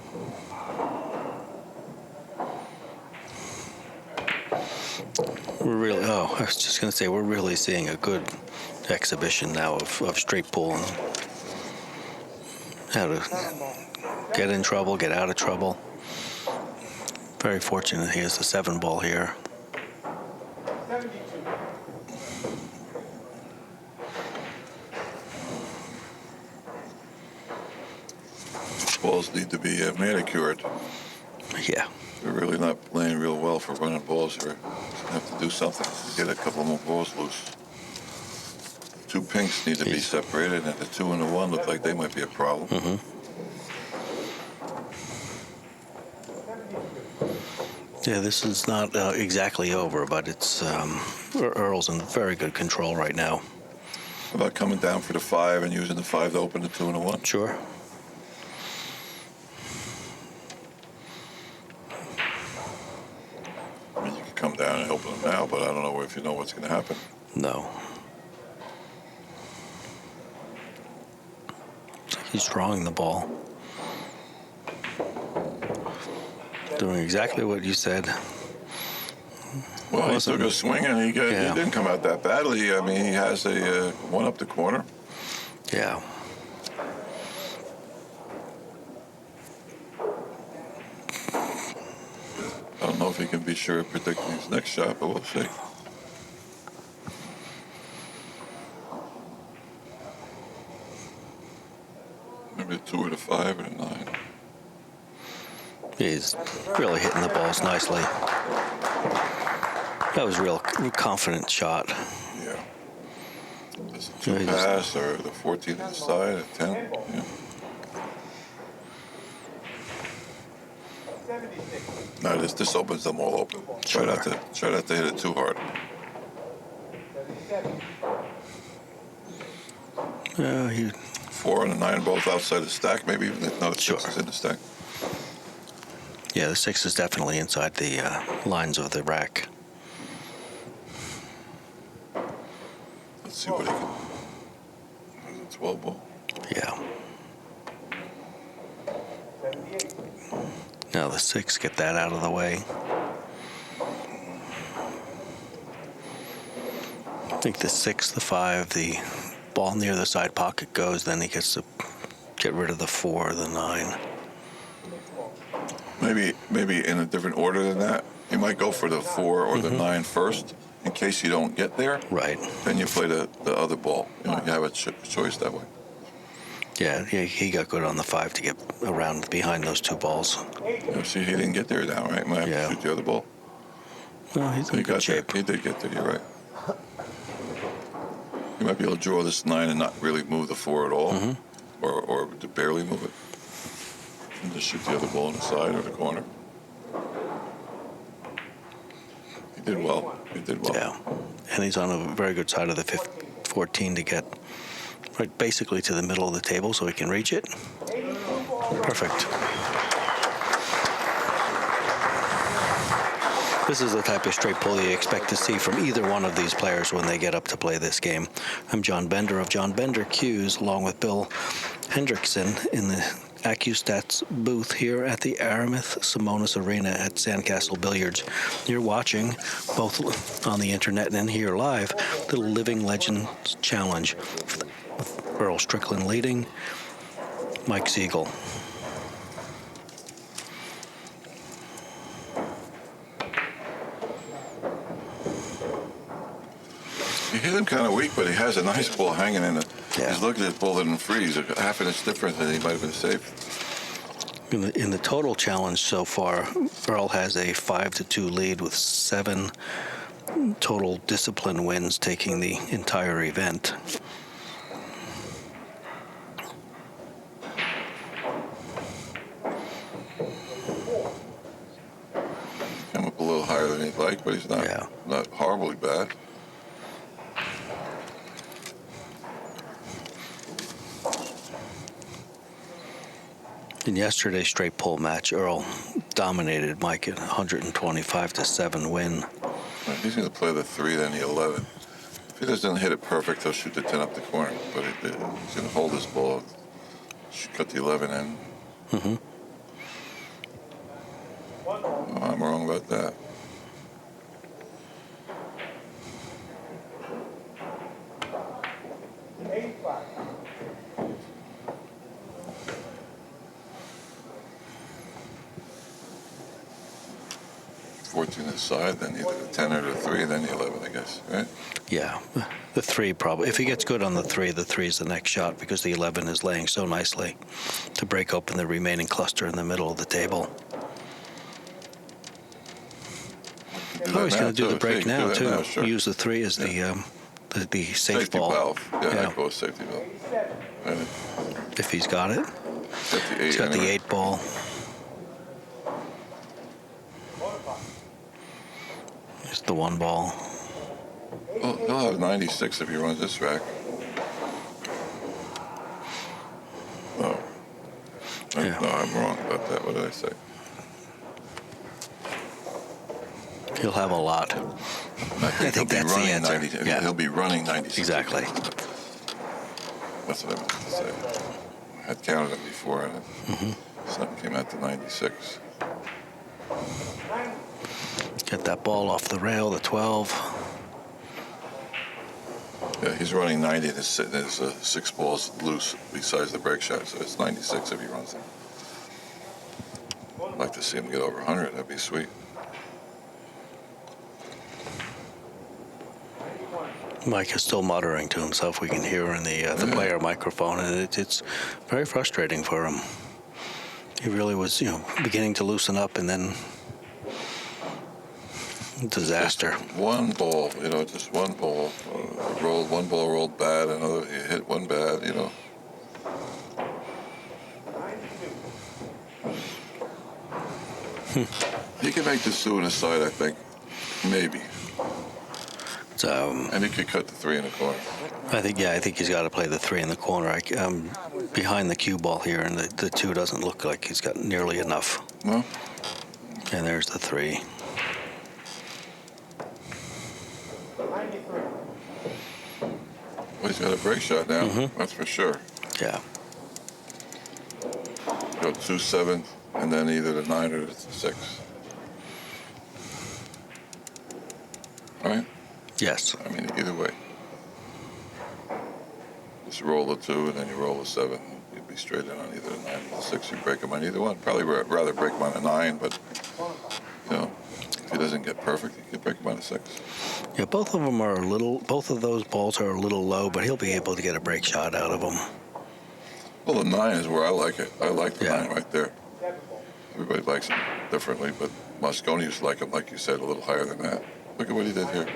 I was just going to say, we're really seeing a good exhibition now of straight pull and how to get in trouble, get out of trouble. Very fortunate he has the 7 ball here. 72. Balls need to be manicured. Yeah. They're really not playing real well for running balls here. Have to do something to get a couple more balls loose. 2 pinks need to be separated, and the 2 and the 1 look like they might be a problem. Yeah, this is not exactly over, but it's Earl's in very good control right now. How about coming down for the 5 and using the 5 to open the 2 and the 1? Sure. I mean, you can come down and open them now, but I don't know if you know what's going to happen. No. He's drawing the ball. Doing exactly what you said. Well, he took a swing and he didn't come out that badly. I mean, he has a 1 up the corner. Yeah. I don't know if he can be sure of predicting his next shot, but we'll see. Maybe a 2 or the 5 or the 9. He's really hitting the balls nicely. That was a real confident shot. Yeah. There's a 2 Yeah, he just- pass or the 14 to the side, a 10. Yeah. 76. No, this opens them all open. Try not to hit it too hard. 77. Yeah, he 4 and a 9 both outside the stack. Maybe even another 6 is in the stack. Yeah, the 6 is definitely inside the lines of the rack. Let's see what he can. There's a 12 ball. Yeah. 78. Now the 6, get that out of the way. I think the 6, the 5, the ball near the side pocket goes, then he gets to get rid of the 4, the 9. Maybe in a different order than that. You might go for the 4 or the 9 first, in case you don't get there. Right. Then you play the other ball. You have a choice that way. Yeah, he got good on the 5 to get around behind those 2 balls. See, he didn't get there now, right? Might have Yeah. to shoot the other ball. Well, he's in He good got there. shape. He did get there. You're right. He You might be able to draw this 9 and not really move the 4 at all, or to barely move it. And just shoot the other ball on the side or the corner. He did well. He did well. Yeah, and he's on a very good side of the 14 to get right basically to the middle of the table so he can reach it. Perfect. This is the type of straight pull you expect to see from either one of these players when they get up to play this game. I'm John Bender of John Bender Cues, along with Bill Hendrixson in the Accu-Stats booth here at the Aramith Simonis Arena at Sandcastle Billiards. You're watching, both on the internet and here live, the Living Legends Challenge with Earl Strickland leading, Mike Sigel. He hit him kind of weak, but he has a nice ball hanging in it. Yeah. He's looking at his ball and freeze. Half an inch difference, and he might have been safe. In the total challenge so far, Earl has a 5-2 lead with 7 total discipline wins, taking the entire event. Came up a little higher than he'd like, but he's not not horribly bad. In yesterday's straight pull match, Earl dominated Mike at 125-7 win. He's going to play the 3, then the 11. If he doesn't hit it perfect, he'll shoot the 10 up the corner. But he's going to hold this ball, cut the 11 in. Oh, I'm wrong about that. This side, then either the 10 or the 3, then the 11, I guess, right? Yeah, the 3 probably. If he gets good on the 3 is the next shot because the 11 is laying so nicely to break open the remaining cluster in the middle of the table. Oh, he's going to do the break now, too. Now, sure. Use the 3 as the safe Safety ball. valve. Yeah, I call it safety valve. Right. If he's got it. He's got the 8 ball. It's the 1 ball. Well, he'll have 96 if he runs this rack. Oh. Yeah. No, I'm wrong about that. What did I say? He'll have a lot. I think that's the answer. Yeah. He'll be running 96. Exactly. That's what I meant to say. I had counted it before, and something came out to 96. Get that ball off the rail, the 12. Yeah, he's running 90, and his 6 balls loose besides the break shot, so it's 96 if he runs them. I'd like to see him get over 100. That'd be sweet. Mike is still muttering to himself. We can hear in the player microphone, and it's very frustrating for him. He really was, beginning to loosen up, and then disaster. Just one ball, just one ball. One ball rolled bad, another you hit one bad, He can make this two in the side, I think. Maybe. So, and he could cut the 3 in the corner. I think he's got to play the 3 in the corner. I'm behind the cue ball here, and the 2 doesn't look like he's got nearly enough. No? And there's the 3. Well, he's got a break shot now, that's for sure. Yeah. Go 2-7, and then either the 9 or the 6. Right? Yes. I mean, either way. Just roll the 2, and then you roll the 7. You'd be straight in on either the 9 or the 6. You break him on either one. Probably rather break him on the 9, but, if he doesn't get perfect, you can break him on the 6. Yeah, both of those balls are a little low, but he'll be able to get a break shot out of them. Well, the 9 is where I like it. I like the 9 right there. Everybody likes it differently, but Moscone used to like him, like you said, a little higher than that. Look at what he did here.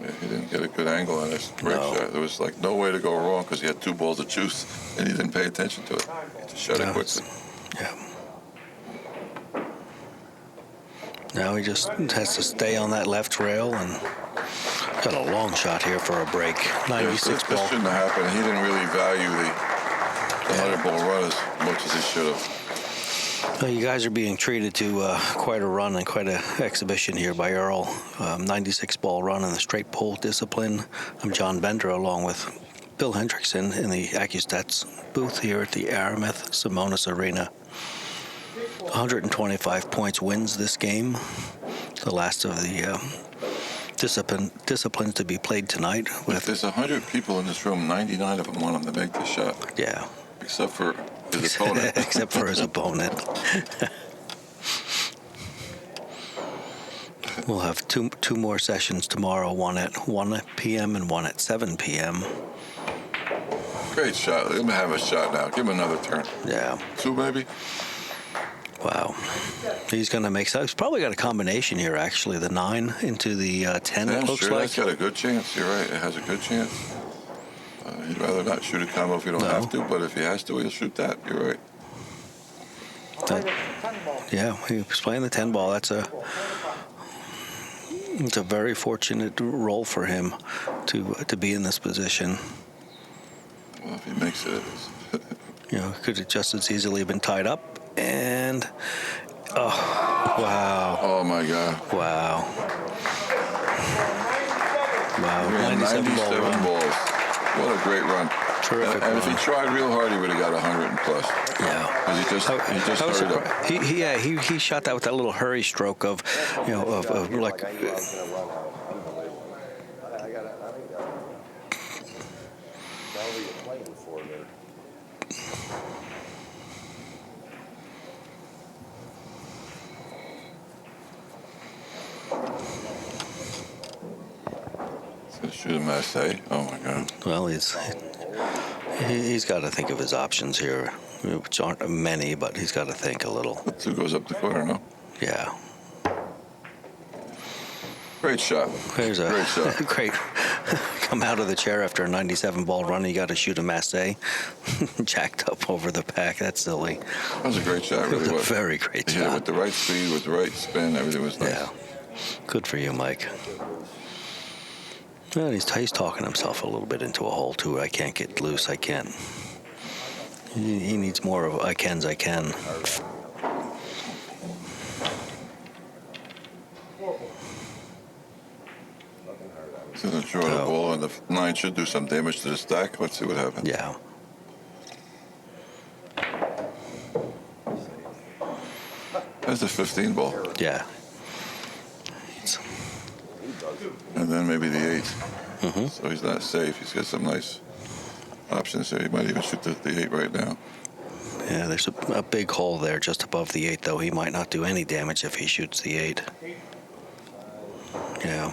Yeah, he didn't get a good angle on his break No. shot. There was like no way to go wrong because he had 2 balls to choose, and he didn't pay attention to it. He just shot it No, quickly. Yeah. Now he just has to stay on that left rail and got a long shot here for a break. Yes, 96 this ball. shouldn't have happened. He didn't really value the 100-ball run as much as he should have. Well, you guys are being treated to quite a run and quite an exhibition here by Earl. 96 ball run in the straight pull discipline. I'm John Bender along with Bill Hendrixson in the Accu-Stats booth here at the Aramith Simonis Arena. 125 points wins this game. The last of the disciplines to be played tonight. If there's 100 people in this room, 99 of them want him to make the shot, Yeah. except for his opponent. Except for his opponent. We'll have two more sessions tomorrow, one at 1 p.m. and one at 7 p.m. Great shot. Let him have a shot now. Give him another turn. Yeah. 2 maybe? Wow. He's going to make... He's probably got a combination here, actually. The 9 into the 10, Yeah, it looks sure, like. that's got a good chance. You're right. It has a good chance. He'd rather not shoot a combo if he don't No. have to, but if he has to, he'll shoot that. You're right. That- 10 ball. yeah, he was playing the 10 ball. It's a very fortunate role for him to be in this position. Well, if he makes it, it is. You know, could have just as easily been tied up. And, oh, wow. Oh, my God. Wow. Wow. He ran 97 ball 97 run. balls. What a great run. Terrific And if he run. tried real hard, he would have got 100 and plus. Yeah. Because he just I was hurried up. surprised. He shot that with that little hurry stroke of, you know, of like. I knew I was going to run out. Unbelievable. I think that's what you're playing for there. So shoot a Massey. Oh, my God. Well, he's got to think of his options here, which aren't many, but he's got to think a little. 2 goes up the corner, no? Yeah. Great shot. There's a Great shot. great come out of the chair after a 97 ball run. You got to shoot a Massey, jacked up over the pack. That's silly. That was a great shot, It was really a was. very great He hit it shot. with the right speed, with the right spin. Everything was nice. Yeah. Good for you, Mike. Well, he's talking himself a little bit into a hole, too. I can't get loose. I can't. He needs more of I can. He's going to draw the Oh. ball, and the 9 should do some damage to the stack. Let's see what happens. Yeah. That's the 15 ball. Yeah. And then maybe the 8. Mm-hmm. So he's not safe. He's got some nice options there. He might even shoot the 8 right now. Yeah, there's a big hole there just above the 8, though. He might not do any damage if he shoots the 8. Yeah.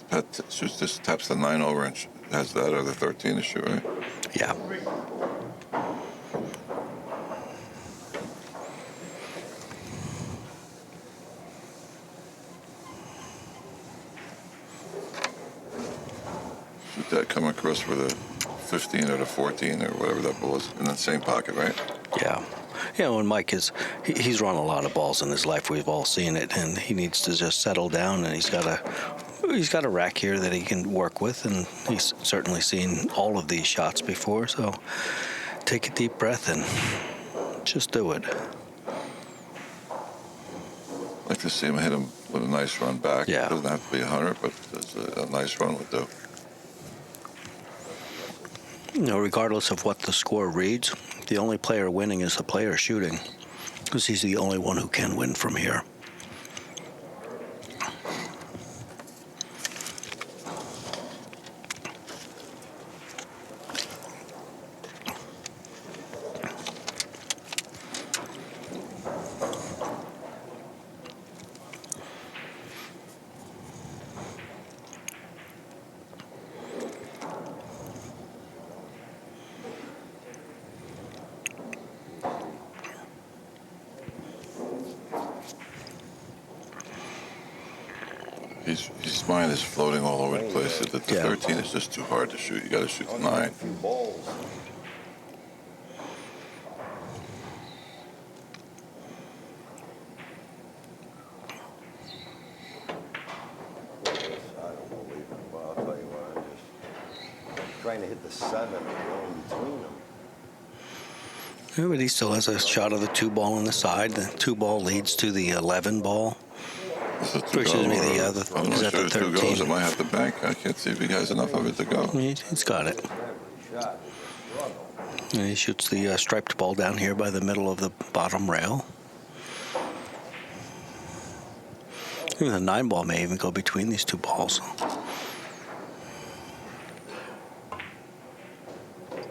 Pat shoots this, taps the 9 over and has that or the 13 to shoot, right? Yeah. Shoot that come across with a 15 or the 14 or whatever that ball is in the same pocket, right? Yeah. You know, and Mike he's run a lot of balls in his life. We've all seen it, and he needs to just settle down, and he's got a rack here that he can work with, and he's certainly seen all of these shots before, so take a deep breath and just do it. I'd like to see him hit him with a nice run back. Yeah. It doesn't have to be 100, but a nice run would do. You know, regardless of what the score reads, the only player winning is the player shooting, because he's the only one who can win from here. His mind is floating all over the place. The Yeah. 13 is just too hard to shoot. You got to shoot the 9. A few balls. I don't believe it. Well, I'll tell you what, I'm just trying to hit the 7 and go in between them. Yeah, but he still has a shot of the 2 ball on the side. The 2 ball leads to the 11 ball. Is it Or excuse me, the other. I'm Is not that sure the it's 2 goes. 13? It might have to bank. I can't see if he has enough of it to go. He's got it. And he shoots the striped ball down here by the middle of the bottom rail. Even the 9 ball may even go between these 2 balls.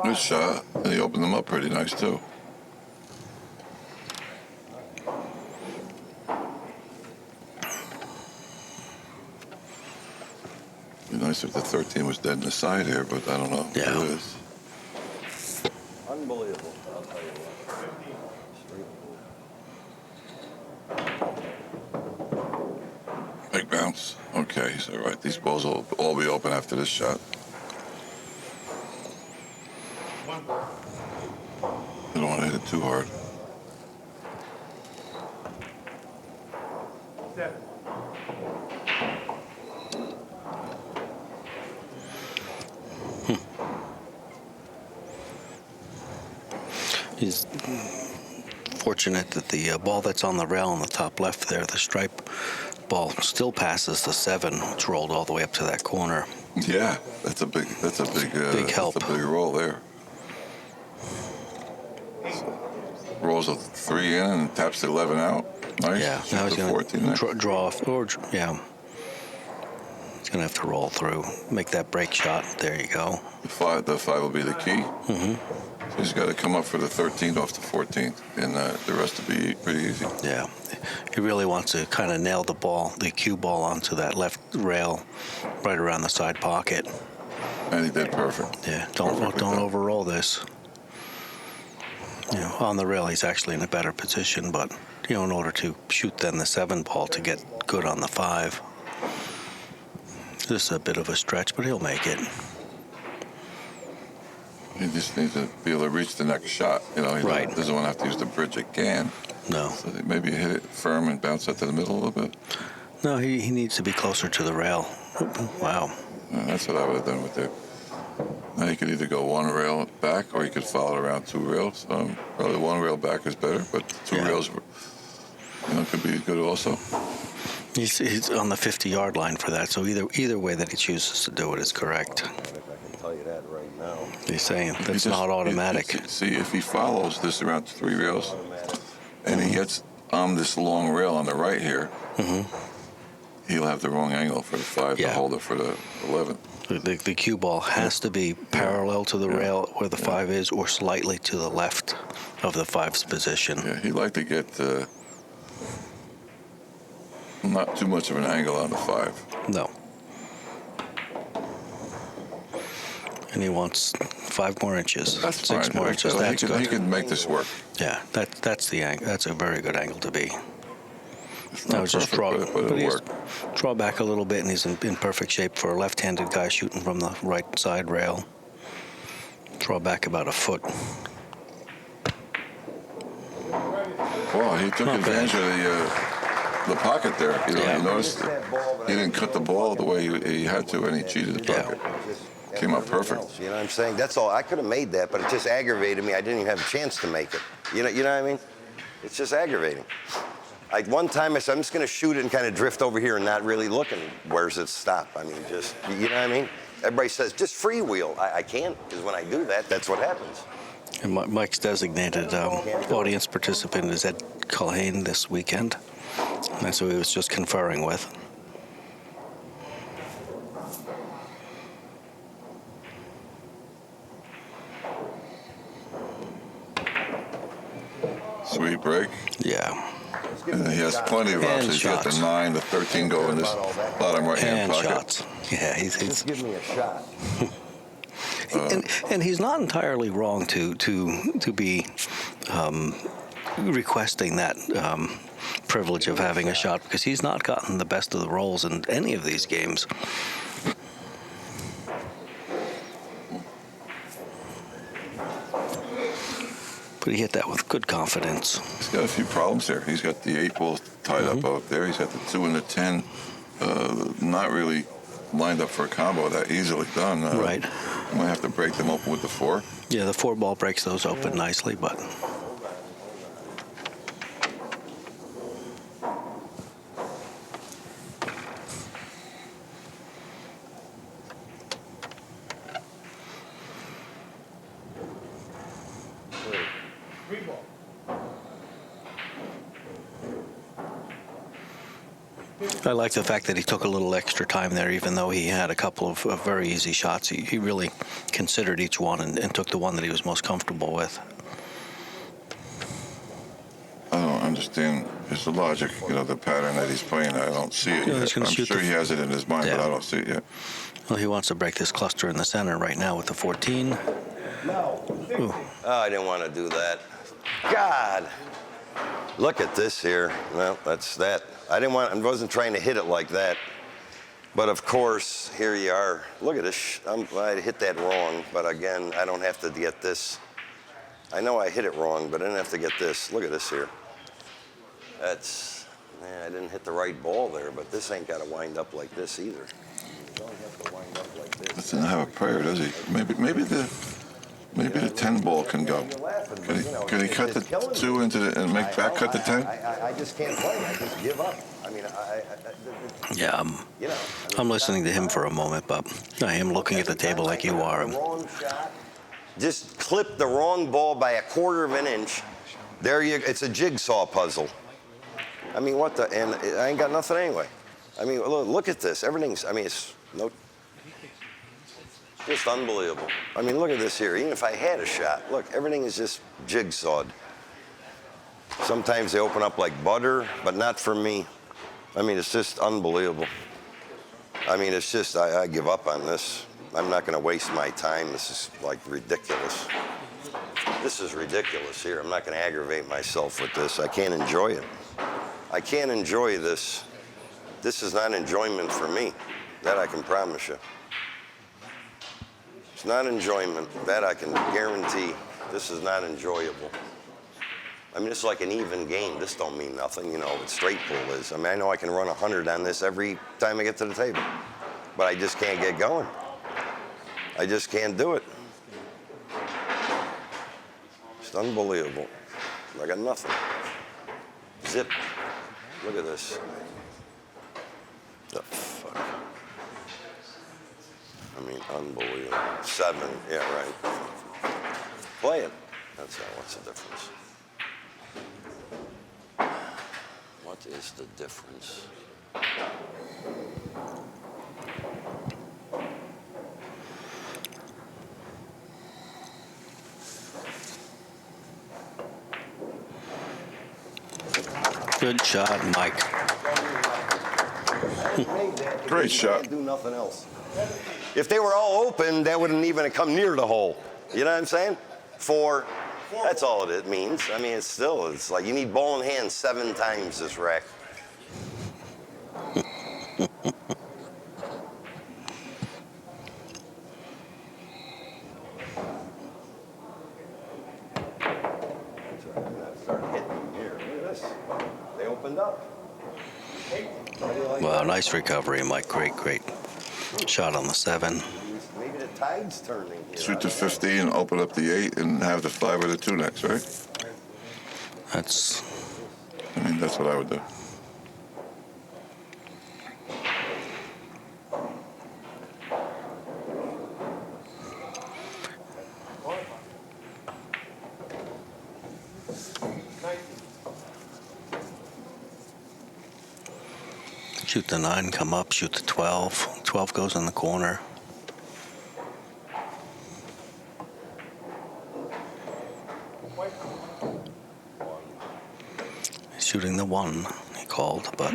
Good shot. And he opened them up pretty nice, too. Be nice if the 13 was dead in the side here, but I don't know. Yeah. It is. Unbelievable. I'll tell you what. Big bounce. Okay, he's all right. These balls will all be open after this shot. You don't want to hit it too hard. 7. He's fortunate that the ball that's on the rail on the top left there, the stripe ball, still passes the 7. It's rolled all the way up to that corner. Yeah, that's a big help. That's a big roll there. Rolls a 3 in and taps the 11 out. Nice. Yeah, Shoot now he's the going 14 to next. draw off, or yeah, he's going to have to roll through, make that break shot. There you go. The 5 will be the key. Mm-hmm. So he's got to come up for the 13th off the 14th, and the rest will be pretty easy. Yeah, he really wants to kind of nail the ball, the cue ball, onto that left rail, right around the side pocket. And he did perfect. Yeah, don't overroll this. You know, on the rail, he's actually in a better position, but you know, in order to shoot then the 7 ball to get good on the 5, this is a bit of a stretch, but he'll make it. He just needs to be able to reach the next shot. You know, he Right. doesn't want to have to use the bridge again. No, So maybe hit it firm and bounce that to the middle a little bit. no, he needs to be closer to the rail. Wow. That's what I would have done with it. Now you could either go 1 rail back, or you could follow it around 2 rails. Probably 1 rail back is better, but 2 Yeah. rails, could be good also. He's on the 50-yard line for that, so either way that he chooses to do it is correct. I can tell you that right now. He's saying If he that's just- not automatic. See, if he follows this around 3 rails, and he gets on this long rail on the right here, he'll have the wrong angle for the 5 Yeah. to hold it for the 11. The cue ball has to be parallel to the rail where the 5 is, or slightly to the left of the 5's position. Yeah, he'd like to get not too much of an angle on the 5. No. And he wants 5 more inches. That's 6 fine. more inches. That's he good. can make this work. Yeah, that's the angle. That's a very good angle to be. It's Now not just perfect, draw, but it'll he's- work. draw back a little bit, and he's in perfect shape for a left-handed guy shooting from the right side rail. Draw back about a foot. Well, he took Not advantage of the pocket there. You know, Yeah. you noticed he didn't cut the ball the way he had to, and he cheated the Yeah. pocket. Came out perfect. You know what I'm saying? That's all. I could have made that, but it just aggravated me. I didn't even have a chance to make it. You know what I mean? It's just aggravating. Like one time I said, I'm just going to shoot it and kind of drift over here and not really looking. Where's it stop? I mean, just, you know what I mean? Everybody says, just freewheel. I can't, because when I do that, that's what happens. And Mike's designated audience participant is Ed Culhane this weekend. And that's who he was just conferring with. Sweet break. Yeah. And he has plenty of And options. He's got the shots. 9, the 13 go in this bottom right-hand And pocket. shots. Yeah, he's Just give me a shot. and he's not entirely wrong to be requesting that privilege of having a shot because he's not gotten the best of the rolls in any of these games. But he hit that with good confidence. He's got a few problems there. He's got the 8 balls tied up there. He's got the 2 and the 10, not really lined up for a combo that easily done. Right. You might have to break them open with the 4. Yeah, the 4 ball breaks those open nicely, but Green ball. I like the fact that he took a little extra time there, even though he had a couple of very easy shots. He really considered each one and took the one that he was most comfortable with. I don't understand his logic, the pattern that he's playing. I don't see it Yeah, yet. he's gonna I'm shoot sure he has it in his mind, but Yeah. I don't see it yet. Well, he wants to break this cluster in the center right now with the 14. Ooh. Oh, I didn't want to do that. God, look at this here. Well, that's that. I wasn't trying to hit it like that. But of course, here you are. Look at this. I hit that wrong, but again, I don't have to get this. I know I hit it wrong, but I didn't have to get this. Look at this here. I didn't hit the right ball there, but this ain't got to wind up like this either. You don't have to wind up like this. Doesn't have a prayer, does he? Maybe the 10 ball can go. Can he cut the 2 into the and make back cut the 10? I just can't play. I just give up. I mean, Yeah, I'm listening to him for a moment, but I am looking at the table like you are. Wrong shot. Just clip the wrong ball by 1/4 of an inch. It's a jigsaw puzzle. I mean, and I ain't got nothing anyway. I mean, look at this. It's just unbelievable. I mean, look at this here. Even if I had a shot, look, everything is just jigsawed. Sometimes they open up like butter, but not for me. I mean, it's just unbelievable. I mean, it's just, I give up on this. I'm not going to waste my time. This is like ridiculous. This is ridiculous here. I'm not going to aggravate myself with this. I can't enjoy it. I can't enjoy this. This is not enjoyment for me. That I can promise you. It's not enjoyment. That I can guarantee. This is not enjoyable. I mean, it's like an even game. This don't mean nothing, what straight pull is. I mean, I know I can run 100 on this every time I get to the table, but I just can't get going. I just can't do it. It's unbelievable. I got nothing. Zip. Look at this. The fuck? I mean, unbelievable. 7. Yeah, right. Play it. That's all. What's the difference? What is the difference? Good shot, Mike. Great shot. Do nothing else. If they were all open, that wouldn't even have come near the hole. You know what I'm saying? 4. That's all it means. I mean, it's like you need ball in hand 7 times this rack. Start hitting here. Look at this. They opened up. Wow, nice recovery, Mike. Great shot on the 7. Maybe the tide's turning here. Shoot the 15, open up the 8, and have the 5 or the 2 next, right? That's what I would do. shoot the 9, come up, shoot the 12. 12 goes in the corner. Shooting the 1, he called, but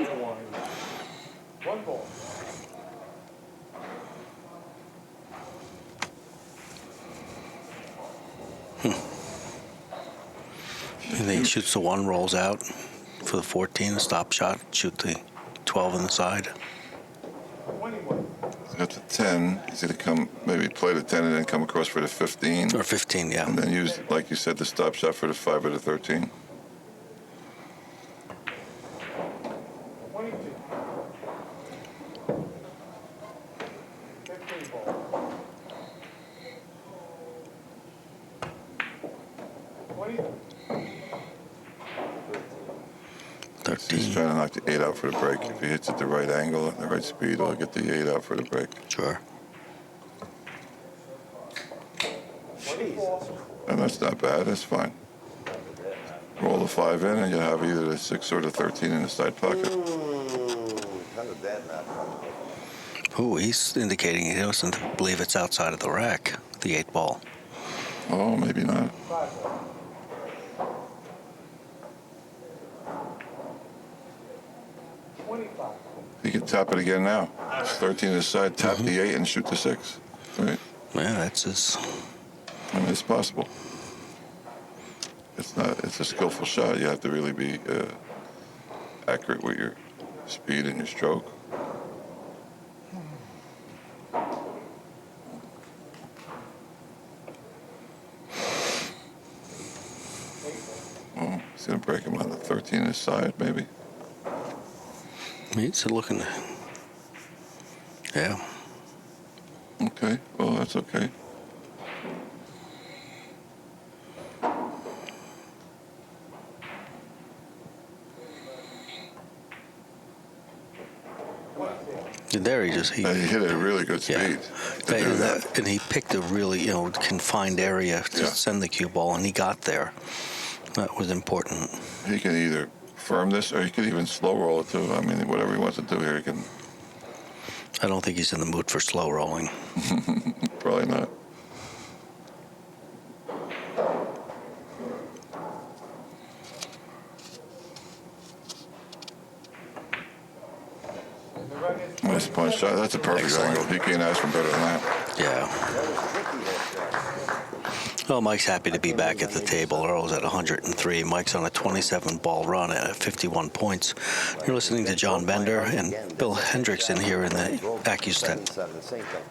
One ball. he shoots the 1, rolls out. For the 14, a stop shot, shoot the 12 on the side. 21. At the 10, he's going to come, maybe play the 10 and then come across for the 15. Or 15, yeah. And then use, like you said, the stop shot for the 5 or the 13. 22. 15 ball. 20. 13. He's trying to knock the 8 out for the break. If he hits at the right angle and the right speed, he'll get the 8 out for the break. Sure. And that's not bad. That's fine. Roll the 5 in, and you have either the 6 or the 13 in the side pocket. How did that not come? Ooh, he's indicating he doesn't believe it's outside of the rack, the 8 ball. Oh, maybe not. 5 ball. 25. He can tap it again now. It's 13 to the side, tap the 8 and shoot the 6. Right? Yeah, that's his. I mean, it's possible. It's not. It's a skillful shot. You have to really be accurate with your speed and your stroke. Oh, he's gonna break him on the 13 his side, maybe. He's looking. Yeah. Okay. Well, that's okay. And there he just. And he hit it at a really good speed. Yeah. to do that. And he picked a really, confined area to Yeah. send the cue ball, and he got there. That was important. He can either firm this or he can even slow roll it too. I mean, whatever he wants to do here, he can. I don't think he's in the mood for slow rolling. Probably not. And the run is Nice punch shot. That's a perfect Excellent. angle. He can't ask for better than that. Yeah. That was tricky, that shot. Well, Mike's happy to be back at the table. Earl's at 103. Mike's on a 27-ball run at 51 points. You're listening to John Bender and Bill Hendrixson here in the Accu-Stats. 7-7, the same thing.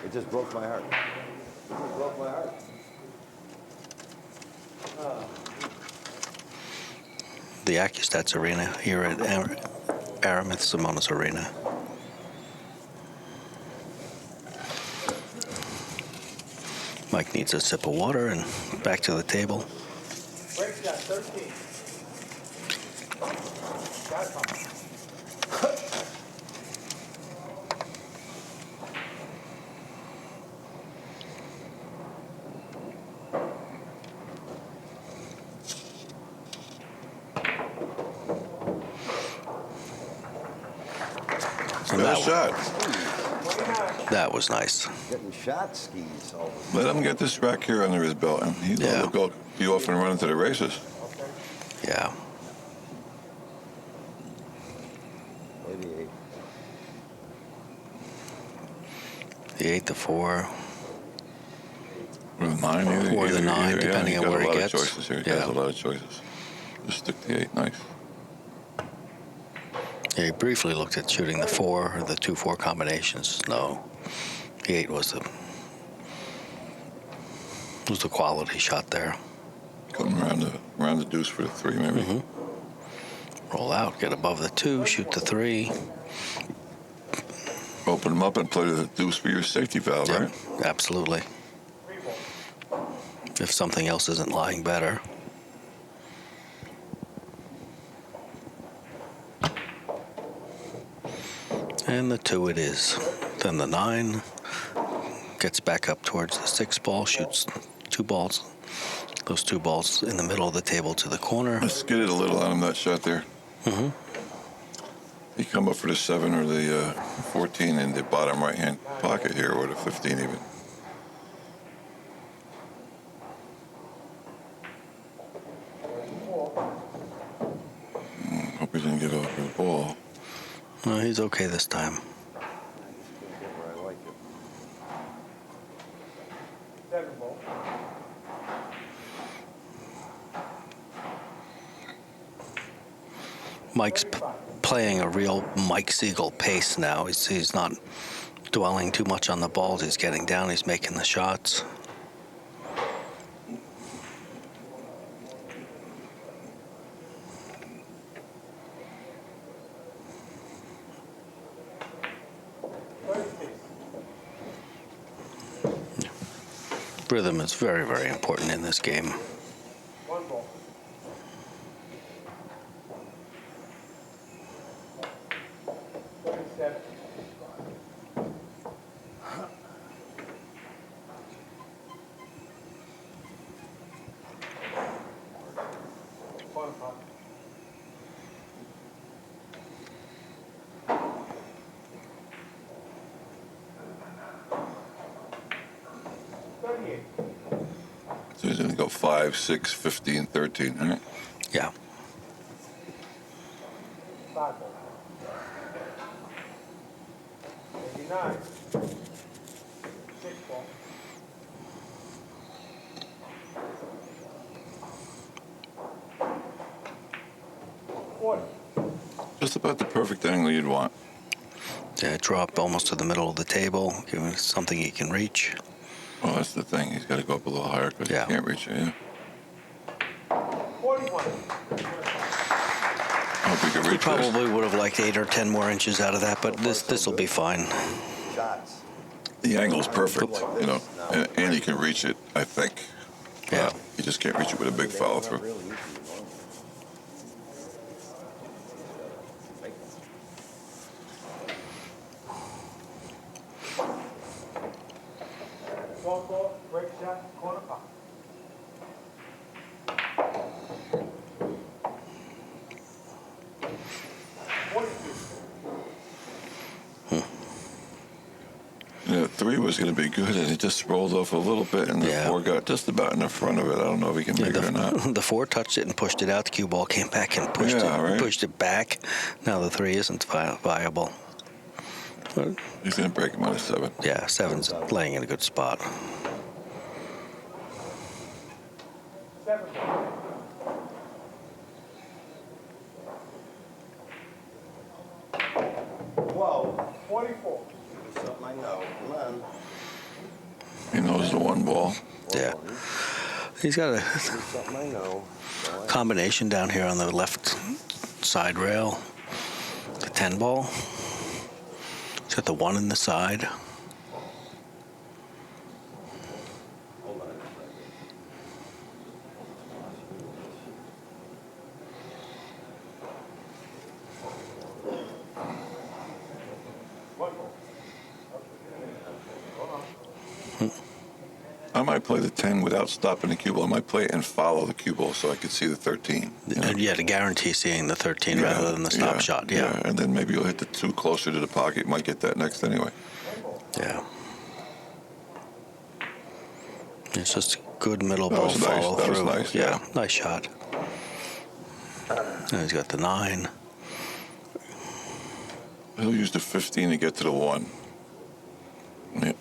It just broke my heart. It just broke my heart. The Accu-Stats arena here at Aramith Simonis Arena. Mike needs a sip of water and back to the table. break shot 13. Got it. And Nice shot. 29. that was nice. Getting shot skis all of Let him get this rack here under his belt, and he'll Yeah. go be off and run into the races. Okay. Yeah. 88. The 8, the 4. Or the 9, either. Or the either- 9, either, depending yeah, on where he got a lot gets. of choices here. He Yeah. has a lot of choices. Just stick the 8. Nice. Yeah, he briefly looked at shooting the 4 or the 2-4 combinations. No. The 8 was the quality shot there. Come around the deuce for the 3, maybe. Mm-hmm. Roll out, get above the 2, shoot the 3. Open them up and play the deuce for your safety valve, Yep, right? absolutely. 3 ball. If something else isn't lying better. And the 2 it is. Then the 9 gets back up towards the 6 ball, shoots 2 balls. Those 2 balls in the middle of the table to the corner. Let's get it a little on him, that shot there. Mm-hmm. He come up for the 7 or the 14 in the bottom right-hand pocket here, or the 15 even. Hope he didn't get off the ball. No, he's okay this time. Where I like it. 7 ball. Mike's playing a real Mike Sigel pace now. He's not dwelling too much on the balls. He's getting down. He's making the shots. Rhythm is very, very important in this game. 1 ball. Seven. One pop. So he's going to go 5, 6, 15, 13, right? Yeah. 5 ball. 89. 6 ball. 40. Just about the perfect angle you'd want. Yeah, drop almost to the middle of the table, give him something he can reach. Well, that's the thing. He's got to go up a little higher because Yeah. he can't reach it. Yeah. 41. I hope he can He reach this. probably would have liked 8 or 10 more inches out of that, but this will be fine. Shots. The angle's perfect, you know, and he can reach it, I think. Yeah. He just can't reach it with a big follow through. Really easy, Softball, break shot, corner pop. You know, 3 was going to be good, and it just rolled off a little bit, and the Yeah. 4 got just about in the front of it. I don't know if he can make it or not. The 4 touched it and pushed it out. The cue ball came back and pushed Yeah, it right. pushed it back. Now the 3 isn't viable. But, He's going to break him out of 7. yeah, 7's laying in a good spot. 7 ball. Whoa. 44. Something I know. Come on. He knows the 1 ball. Yeah. He's got a Something I know. combination down here on the left side rail. The 10 ball. He's got the 1 in the side. I might play the 10 without stopping the cue ball. I might play it and follow the cue ball so I could see the 13. You know? Yeah, to guarantee seeing the 13 rather than the stop shot. Yeah. And then maybe you'll hit the 2 closer to the pocket. You might get that next anyway. Yeah. It's just a good middle That ball was nice. follow That was through. nice, yeah. Nice shot. And he's got the 9. He'll use the 15 to get to the 1.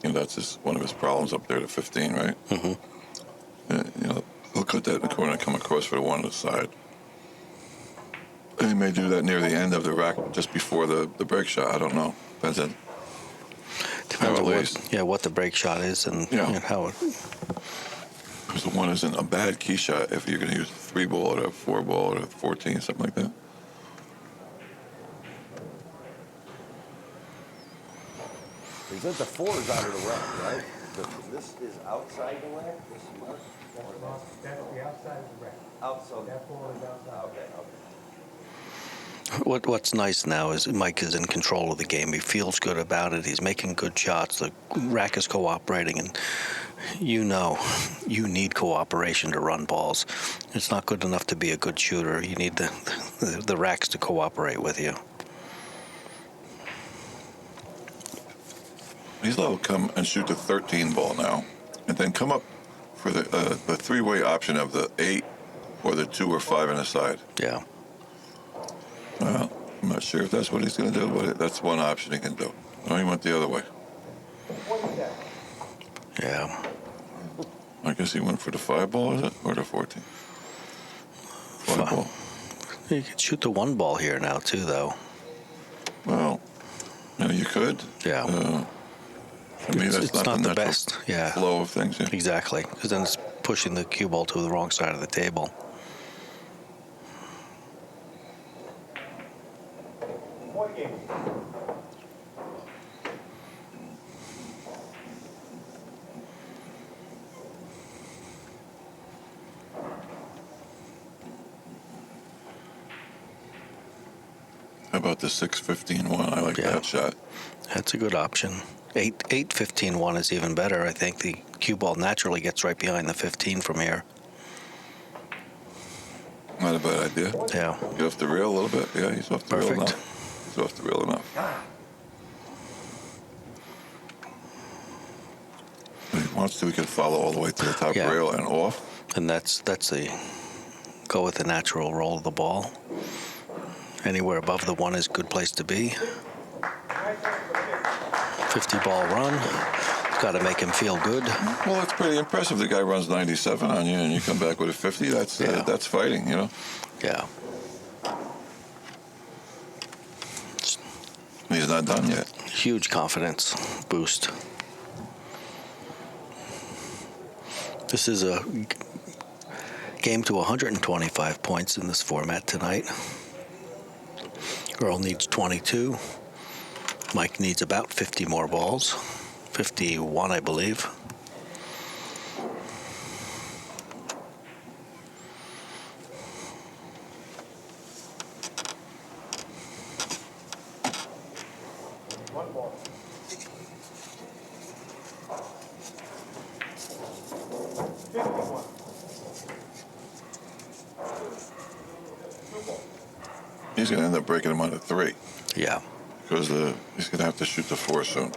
And that's one of his problems up there, the 15, right? Mm-hmm. You know, he'll cut that in the corner and come across for the 1 on the side. And he may do that near the end of the rack, just before the break shot. I don't know. Depends on Depends how on it lays. what the break shot is and, Yeah. and how it. Because the 1 isn't a bad key shot if you're going to use a 3 ball or a 4 ball or a 14, something like that. He said the 4 is out of the rack, right? This is outside the rack? This mark? That's the outside of the rack. Outside. That ball is outside. Okay. What's nice now is Mike is in control of the game. He feels good about it. He's making good shots. The rack is cooperating, and you need cooperation to run balls. It's not good enough to be a good shooter. You need the racks to cooperate with you. He's allowed to come and shoot the 13 ball now, and then come up for the 3-way option of the 8 or the 2 or 5 on the side. Yeah. Well, I'm not sure if that's what he's going to do, but that's one option he can do. No, he went the other way. 47. Yeah. I guess he went for the 5 ball, is it? Or the 14? 5 ball. You could shoot the one ball here now too, though. Well, you could. Yeah. I mean, that's It's not, not the the natural best. Yeah. flow of things. Yeah. Exactly, because then it's pushing the cue ball to the wrong side of the table. Point game. How about the 6-15 one? I like Yeah. that shot. That's a good option. 8-15-1 is even better. I think the cue ball naturally gets right behind the 15 from here. Not a bad idea. Yeah. Get off the rail a little bit. Yeah, he's off the rail Perfect. enough. He's off the rail enough. If he wants to, we could follow all the way to the top Yeah. rail and off. And that's the go with the natural roll of the ball. Anywhere above the 1 is a good place to be. 50 ball run. Got to make him feel good. Well, that's pretty impressive. The guy runs 97 on you, and you come back with a 50. That's fighting, Yeah. He's not done yet. Huge confidence boost. This is a game to 125 points in this format tonight. Earl needs 22. Mike needs about 50 more balls. 51, I believe. One ball. 51. Two balls. He's going to end up breaking him under 3 Yeah. because he's going to have to shoot the 4 soon.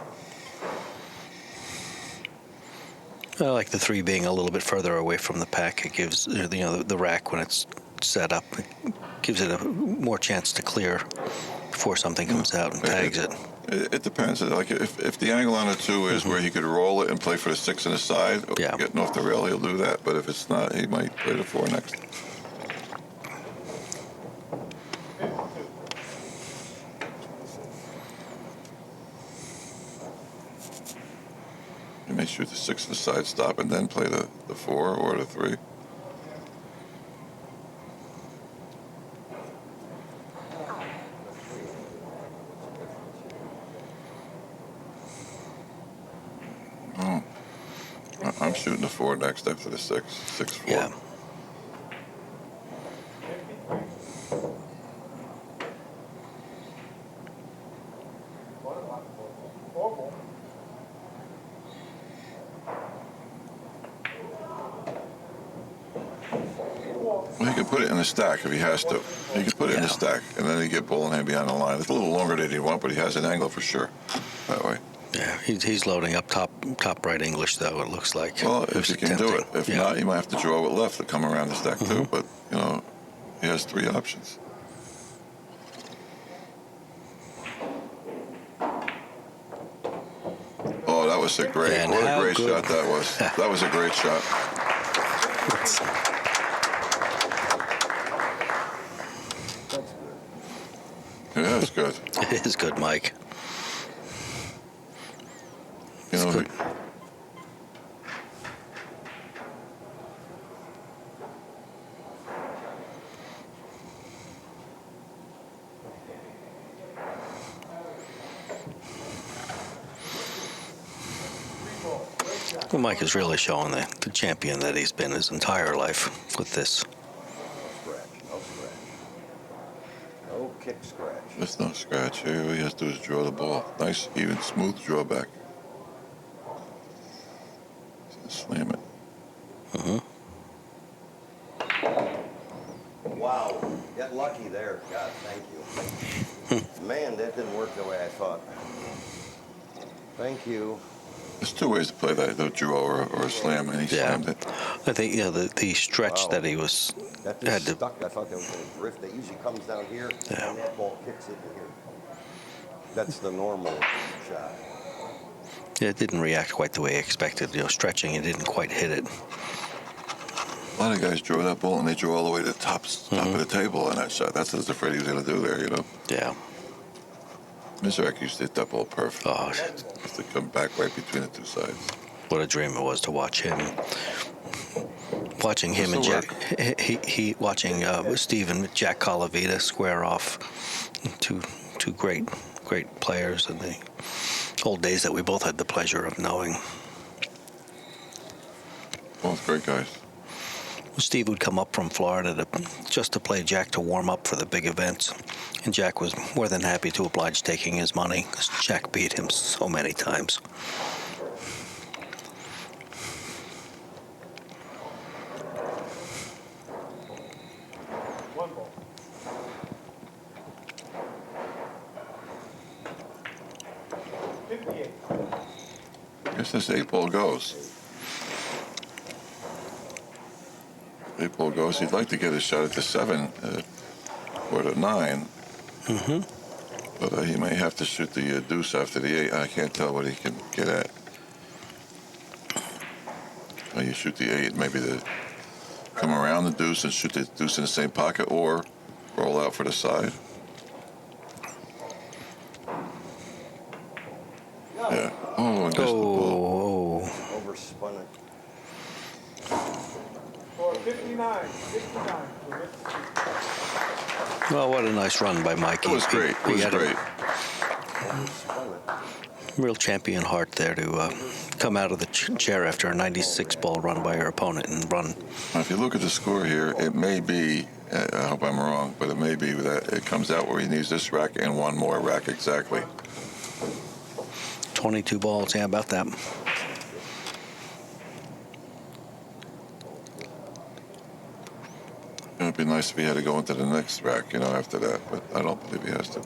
I like the 3 being a little bit further away from the pack. It gives the rack, when it's set up, it gives it a more chance to clear before something comes out and tags it. It depends. Like if the angle on a 2 is where he could roll it and play for the 6 on the side, Yeah. getting off the rail, he'll do that. But if it's not, he might play the 4 next. He may shoot the 6 on the side, stop, and then play the 4 or the 3. I'm shooting the 4 next after the 6. 6-4. Yeah. Four ball. Well, he could put it in the stack if he has to. He could put it in the Yeah. stack, and then he get ball in hand behind the line. It's a little longer than he want, but he has an angle for sure that way. Yeah. He's loading up top right English, though, it looks like. Well, if Which he is can do it. tempting. If Yeah. not, he might have to draw it left to come around the stack too. But he has 3 options. Oh, that was a great, And what a how great good- shot that was. That was a great shot. Yeah, it's good. It is good, Mike. You know, good. Well, Mike is really showing the champion that he's been his entire life with this. No scratch. No kick scratch. That's no scratch. Here, all he has to do is draw the ball. Nice, even, smooth draw back. Slam it. Wow. Got lucky there. God, thank you. Man, that didn't work the way I thought. Thank you. There's 2 ways to play that, the draw or a slam, and he Yeah. slammed it. I think the stretch Wow. that he was That had just to. stuck. I thought that was going to drift. That usually comes down here, Yeah. and that ball kicks it in here. That's the normal shot. It didn't react quite the way I expected. Stretching, it didn't quite hit it. A lot of guys draw that ball and they draw all the way to the top of the table on that shot. That's what I was afraid he was going to do there, you know. Yeah. Mr. Accu hit that ball perfect. Oh, Just to come back right between the two sides. what a dream it was to watch him. Watching him and Still Jack, watching Steve and Jack Colavita square off, two great players in the old days that we both had the pleasure of knowing. Both great guys. Steve would come up from Florida just to play Jack to warm up for the big events, and Jack was more than happy to oblige taking his money because Jack beat him so many times. One ball. I guess this 8-ball goes. 8-ball goes. He'd like to get a shot at the 7 or the 9. But he may have to shoot the deuce after the 8. I can't tell what he can get at. You shoot the 8, maybe come around the deuce and shoot the deuce in the same pocket, or roll out for the side. Yeah. Oh, and missed the ball. Overspun it. For 59, 69. Well, what a nice run by Mikey. It was great. It He was had great. Overspun it. a real champion heart there to come out of the chair after a 96-ball run by your opponent and run. Now, if you look at the score here, it may be, I hope I'm wrong, but it may be that it comes out where he needs this rack and one more rack exactly. 22 balls, yeah, about that. It would be nice if he had to go into the next rack, after that, but I don't believe he has to.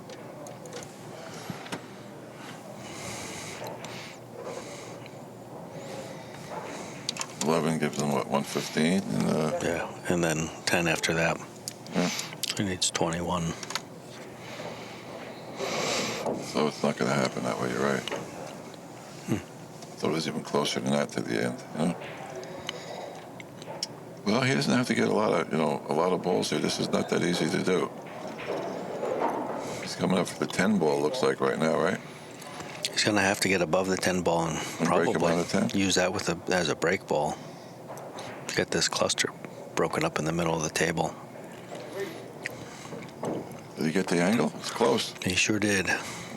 $11 gives him, 115? And, Yeah, and then 10 after that. yeah. He needs 21. So it's not going to happen that way, you're right. So it was even closer than that to the end, Well, he doesn't have to get a lot of balls here. This is not that easy to do. He's coming up for the 10 ball, looks like right now, right? He's going to have to get above the 10 ball and break him probably on the 10? use that as a break ball. Get this cluster broken up in the middle of the table. Did he get the angle? It's close. He sure did.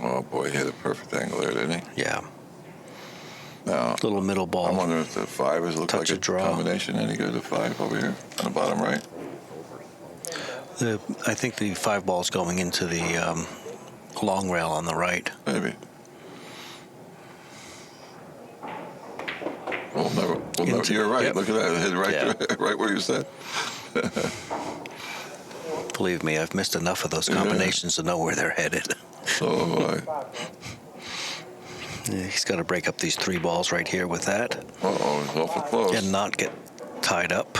Oh, boy, he hit a perfect angle there, didn't he? Yeah. Now, Little middle ball. I'm wondering if the 5 is look Touch like a a draw. combination. Any good, the 5 over here on the bottom right? I think the 5 ball's going into the long rail on the right. Maybe. We'll never, you're right. Yep. Look at that. It hit right, Yeah. right where you said. Believe me, I've missed enough of those combinations to know where they're headed. So, He's got to break up these 3 balls right here with that uh-oh, it's awful close. and not get tied up.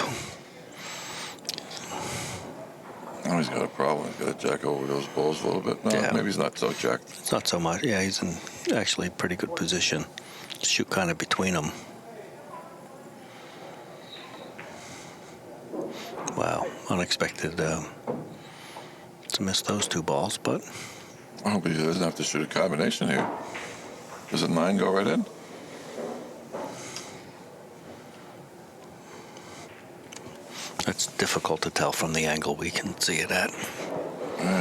Oh, he's got a problem. He's got to jack over those balls a little bit. No, Yeah. maybe he's not so jacked. It's not so much. Yeah, he's in actually pretty good position. Shoot kind of between them. Wow, unexpected to miss those 2 balls, but I hope he doesn't have to shoot a combination here. Does a 9 go right in? it's difficult to tell from the angle we can see it at.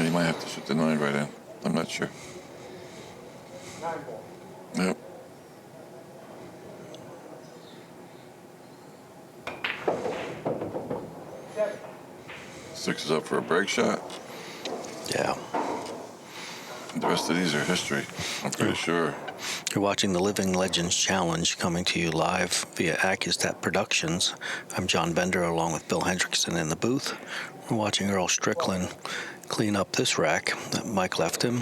You might have to shoot the 9 right in. I'm not sure. 9 ball. Yep. Seven. 6 is up for a break shot. Yeah. The rest of these are history, I'm pretty sure. You're watching the Living Legends Challenge coming to you live via Accu-Stats Productions. I'm John Bender along with Bill Hendrixson in the booth. We're watching Earl Strickland clean up this rack that Mike left him.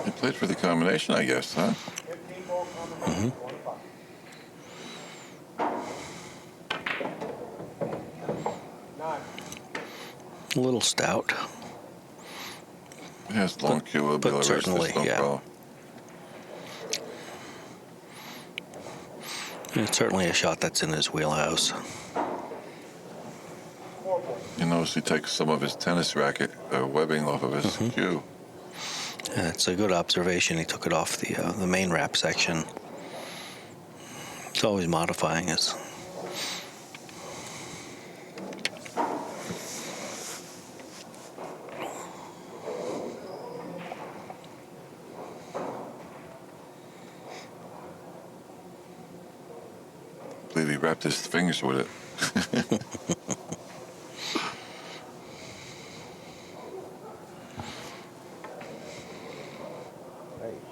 He played for the combination, I guess, huh? 15 ball combination. 1 5. A little stout. He has long cue. It'll be but all right. certainly, No yeah. problem. It's certainly a shot that's in his wheelhouse. You notice he takes some of his tennis racket webbing off of his cue. Yeah, it's a good observation. He took it off the main wrap section. He's always modifying it. I believe he wrapped his fingers with it.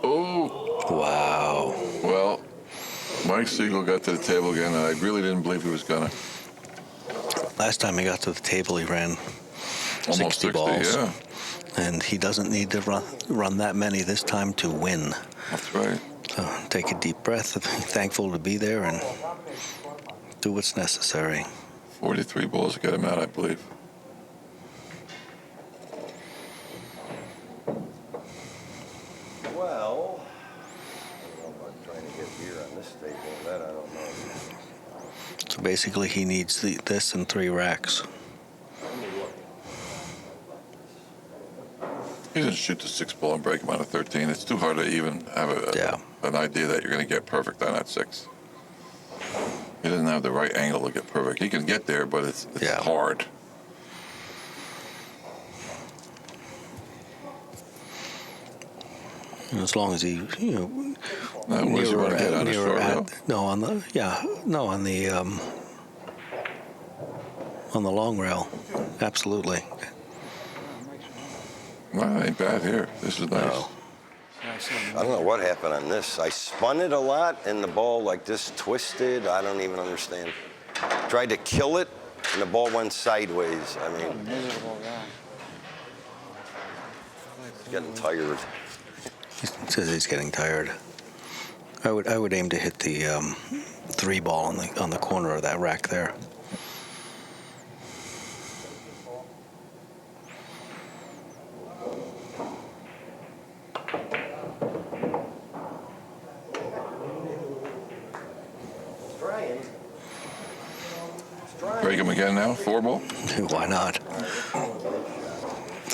Oh, Wow. well, Mike Sigel got to the table again, and I really didn't believe he was gonna. Last time he got to the table, he ran Almost 60 balls. yeah. And he doesn't need to run that many this time to win. That's right. So take a deep breath, thankful to be there, and do what's necessary. 43 balls to get him out, I believe. Well, I don't know about trying to get beer on this table. That I don't know. So basically, he needs this and 3 racks. Let me look. He doesn't shoot the 6 ball and break him out of 13. It's too hard to even have an idea that you're going to get perfect on that 6. He doesn't have the right angle to get perfect. He can get there, but it's hard. And as long as he, Now, where's he going to get on his short rail? on the long rail, absolutely. Well, ain't bad here. This is nice. No. I don't know what happened on this. I spun it a lot, and the ball like this twisted. I don't even understand. Tried to kill it, and the ball went sideways. I mean, Miserable guy. getting tired. He says he's getting tired. I would aim to hit the 3 ball on the corner of that rack there. Break him again now? 4 ball? Why not?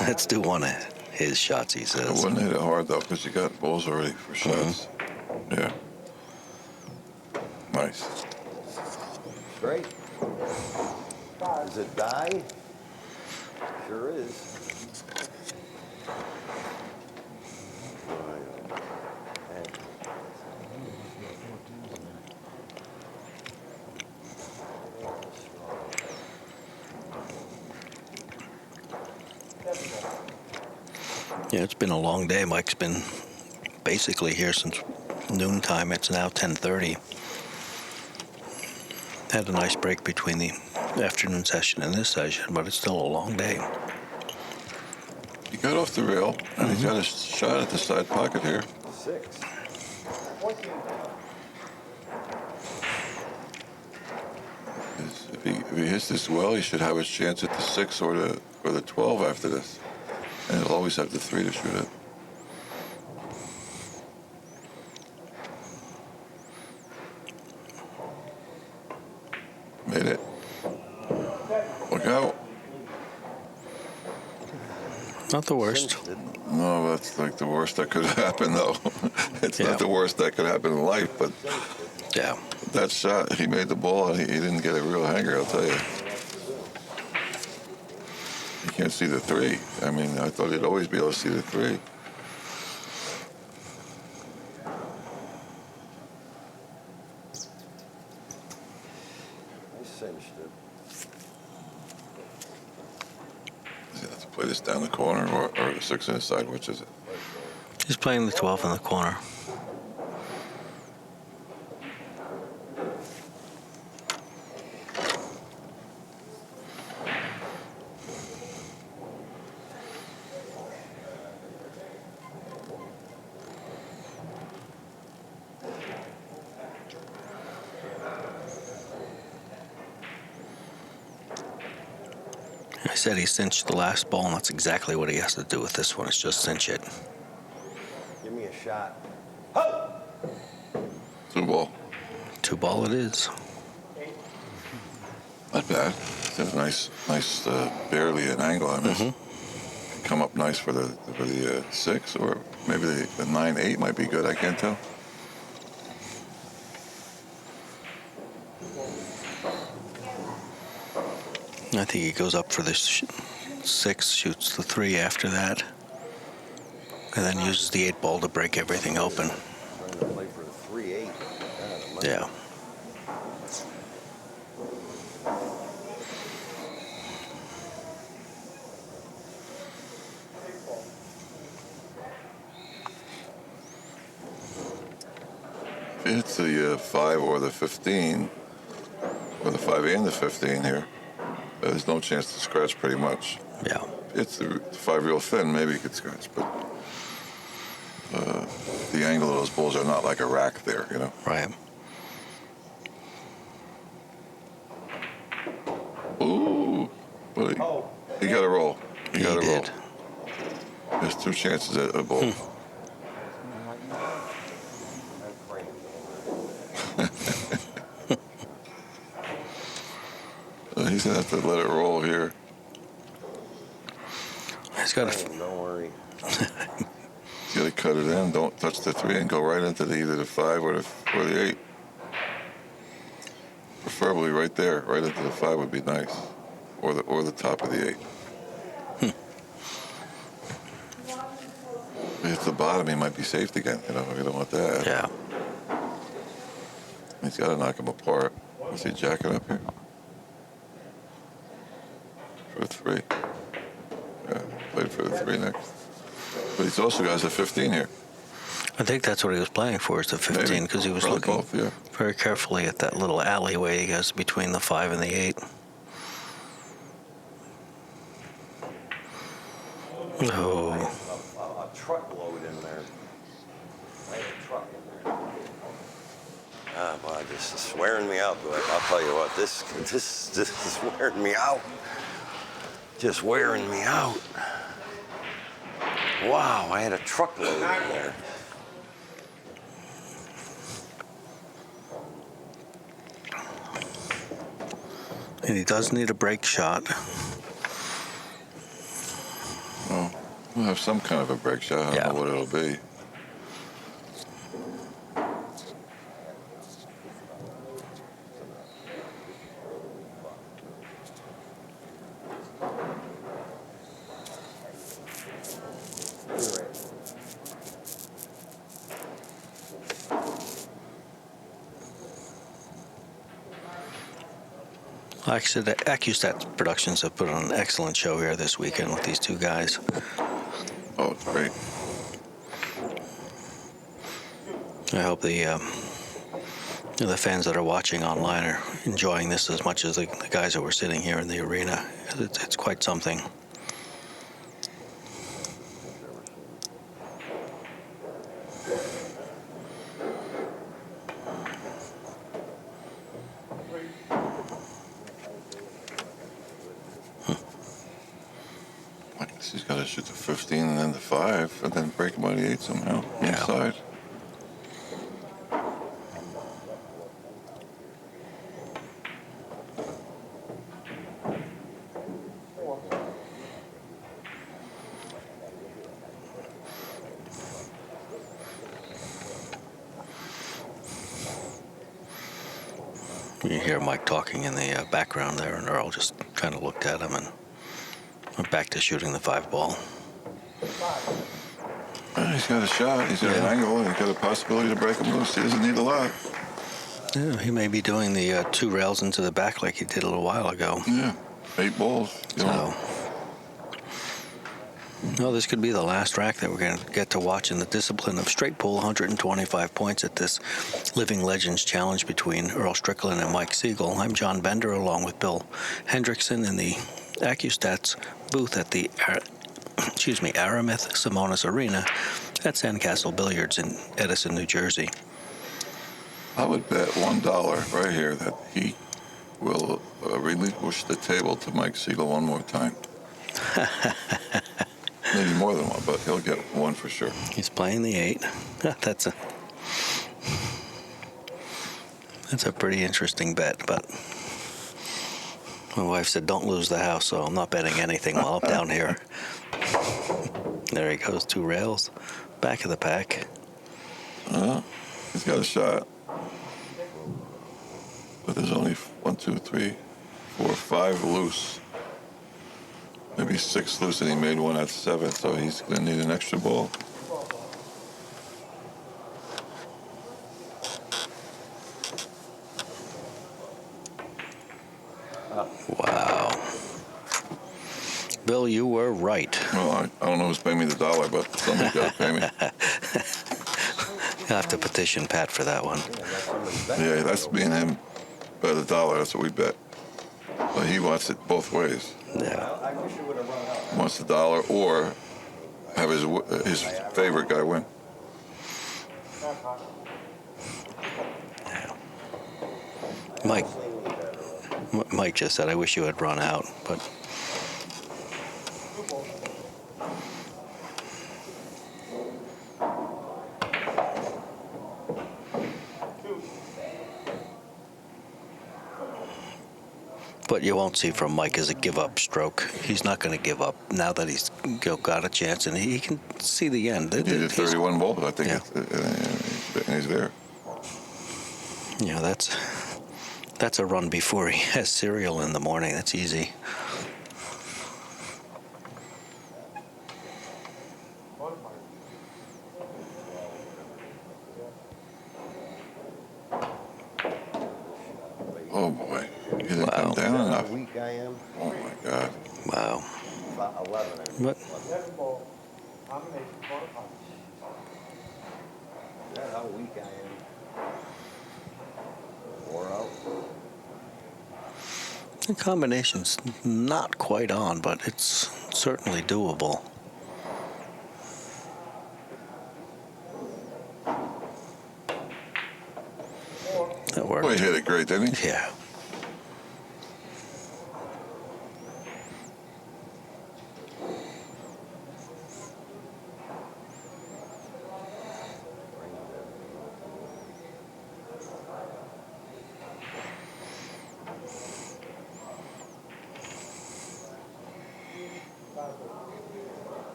Let's do one of his shots, he I says. wouldn't hit it hard, though, because you got balls already for shots. Yeah. Nice. Straight. Does it die? Sure is. Yeah, it's been a long day. Mike's been basically here since noontime. It's now 10:30. Had a nice break between the afternoon session and this session, but it's still a long day. He got off the rail, and he's got a shot at the side pocket here. 6. 14. If he hits this well, he should have a chance at the 6 or the 12 after this. And he'll always have the 3 to shoot at. Made it. Look out. Not the worst. No, that's like the worst that could happen, though. It's Yeah. not the worst that could happen in life, but Yeah. that shot, he made the ball, and he didn't get a real hanger, I'll tell you. You can't see the 3. I mean, I thought he'd always be able to see the 3. I cinched it. Does he have to play this down the corner or the 6 inside? Which is it? He's playing the 12 in the corner. I said he cinched the last ball, and that's exactly what he has to do with this one. Is just cinch it. Give me a shot. 2 ball. 2 ball. ball it is. Not bad. It's a nice, barely an angle on this. Come up nice for the 6, or maybe the 9-8 might be good. I can't tell. I think he goes up for the 6, shoots the 3 after that, and then uses the 8 ball to break everything open. Trying to play for a 3-8. Yeah. If it hits the 5 or the 15, or the 5 and the 15 here, there's no chance to scratch pretty much. Yeah. It's the 5 real thin, maybe you could scratch, but the angle of those balls are not like a rack there, you know. Right. Ooh, but he got to roll. He got to roll. Did. There's 2 chances at a ball. He's gonna have to let it roll here. He's got to. Don't worry. He's got to cut it in. Don't touch the 3 and go right into either the 5 or the 8. Preferably right there, right into the 5 would be nice, or the top of the 8. If he hits the bottom, he might be safe again. You know, we don't want that. Yeah. He's got to knock him apart. Is he jacking up here? For a 3. Yeah, played for the 3 next. But he's also got a 15 here. I think that's what he was playing for, is the 15, because he was Probably looking both, yeah. very carefully at that little alleyway he has between the 5 and the 8. Oh. A truckload in there. I had a truck in there. Ah, boy, this is wearing me out, boy. I'll tell you what, this is wearing me out. Just wearing me out. Wow, I had a truckload in there. And he does need a break shot. Well, we'll have some kind of a break shot. I don't know what it'll be. Actually, the Accu-Stats Productions have put on an excellent show here this weekend with these 2 guys. Oh, it's great. I hope the fans that are watching online are enjoying this as much as the guys that were sitting here in the arena. It's quite something. He's got to shoot the 15 and then the 5 and then break him on the 8 somehow. Inside. You hear Mike talking in the background there, and Earl just kind of looked at him and went back to shooting the 5 ball. He's got a shot. He's got an angle. He's got a possibility to break him loose. He doesn't need a lot. Yeah, he may be doing the 2 rails into the back like he did a little while ago. Yeah, 8 balls. You know. No, this could be the last rack that we're going to get to watch in the discipline of straight pool. 125 points at this Living Legends Challenge between Earl Strickland and Mike Sigel. I'm John Bender, along with Bill Hendrixson in the Accu-Stats booth at the Aramith Simonis Arena at Sandcastle Billiards in Edison, New Jersey. I would bet $1 right here that he will relinquish the table to Mike Sigel one more time. Maybe more than one, but he'll get one for sure. He's playing the 8. That's That's a pretty interesting bet, but my wife said don't lose the house, so I'm not betting anything while I'm down here. There he goes, 2 rails, back of the pack. He's got a shot. But there's only 1, 2, 3, 4, 5 loose. Maybe 6 loose, and he made 1 at 7, so he's going to need an extra ball. Wow. Bill, you were right. Well, I don't know who's paying me the dollar, but somebody's got to pay me. You'll have to petition Pat for that one. Yeah, that's me and him bet the dollar. That's what we bet. But he wants it both ways. Yeah. He wants the dollar or have his favorite guy win. Mike just said, I wish you had run out, but you won't see from Mike is a give-up stroke. He's not going to give up now that he's got a chance, and he can see the end. He did 31 balls, I think, and he's there. You know, that's a run before he has cereal in the morning. That's easy. Oh, boy. He didn't come down enough. How weak I am? Oh, my God. Wow. About 11. What? Second ball, combination, quarterfinal. Is that how weak I am? 4 out. The combination's not quite on, but it's certainly doable. That worked. Boy, he hit it great, didn't he? Yeah.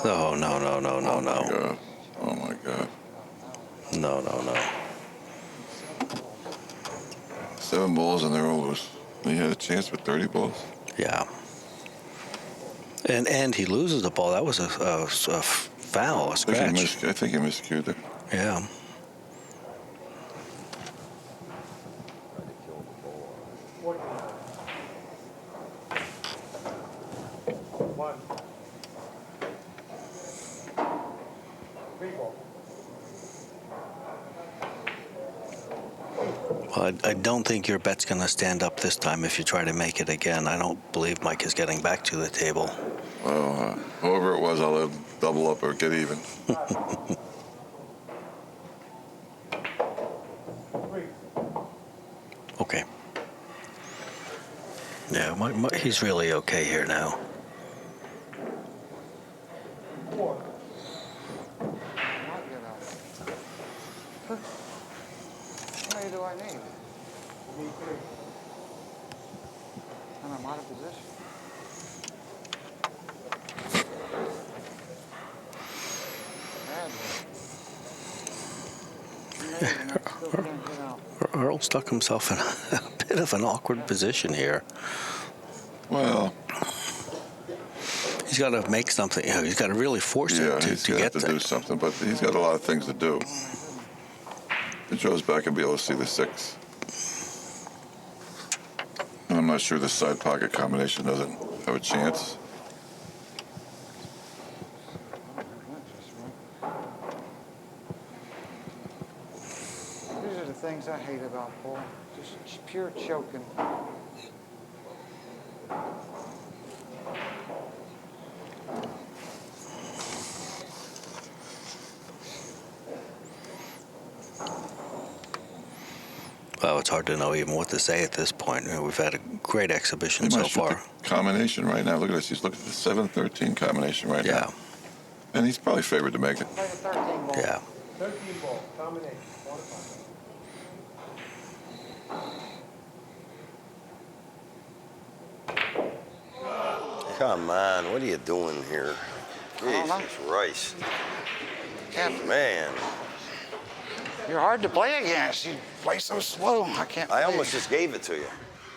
Oh, no. Oh, my God. Oh, my God. No. 7 balls and they're all loose. He had a chance with 30 balls. Yeah. And he loses the ball. That was a foul, a scratch. I think he miscued it. Yeah. One. 3 ball. Well, I don't think your bet's going to stand up this time if you try to make it again. I don't believe Mike is getting back to the table. Well, whoever it was, I'll let him double up or get even. 3. Okay. Yeah, he's really okay here now. Not4. get out. How many do I need? You need 3. And I'm out of position. Bad one. Amazing, I still can't get out. Earl stuck himself in a bit of an awkward position here. Well, He's got to make something. He's got to really force yeah, it he's to going to get have to do there. something, but he's got a lot of things to do. If he goes back and be able to see the 6. And I'm not sure the side pocket combination doesn't have a chance. These are the things I hate about Paul. Just pure choking. Well, it's hard to know even what to say at this point. We've had a great exhibition He so might shoot far. the combination right now. Look at this. He's looking at the 7-13 combination right Yeah, now. And he's probably favored to make it. Play the 13 ball. yeah. 13 ball, combination, quarterfinal. Come on, what are you doing here? don't know. Jesus Christ. Can't, Man, you're hard to play against. You play so slow. I can't. I play. almost just gave it to you.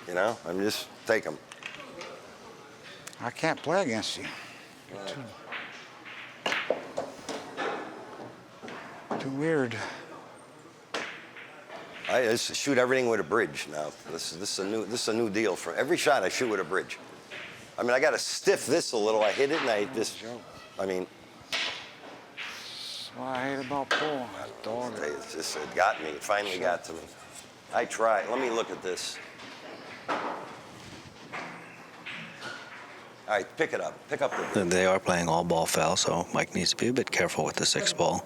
You know, I'm just take them. I can't play against you. Too weird. I just shoot everything with a bridge now. This is a new deal. For every shot, I shoot with a bridge. I mean, I got to stiff this a little. I hit it, and I mean, That's what I hate about pool. That dog. it got me. It finally got to me. I tried. Let me look at this. All right, pick it up. Pick up the. And they are playing all ball foul, so Mike needs to be a bit careful with the 6 ball.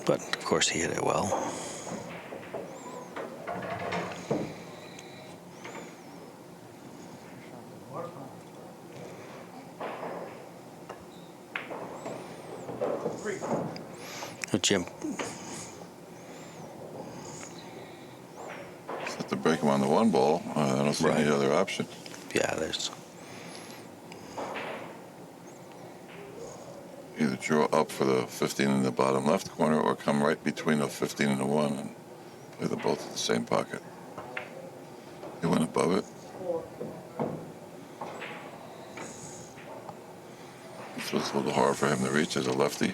But, of course, he hit it well. Jim, Have to break him on the 1 ball. I don't see any other option. yeah, there's... Either draw up for the 15 in the bottom left corner or come right between the 15 and the 1 and play them both in the same pocket. He went above it. So it's a little hard for him to reach as a lefty.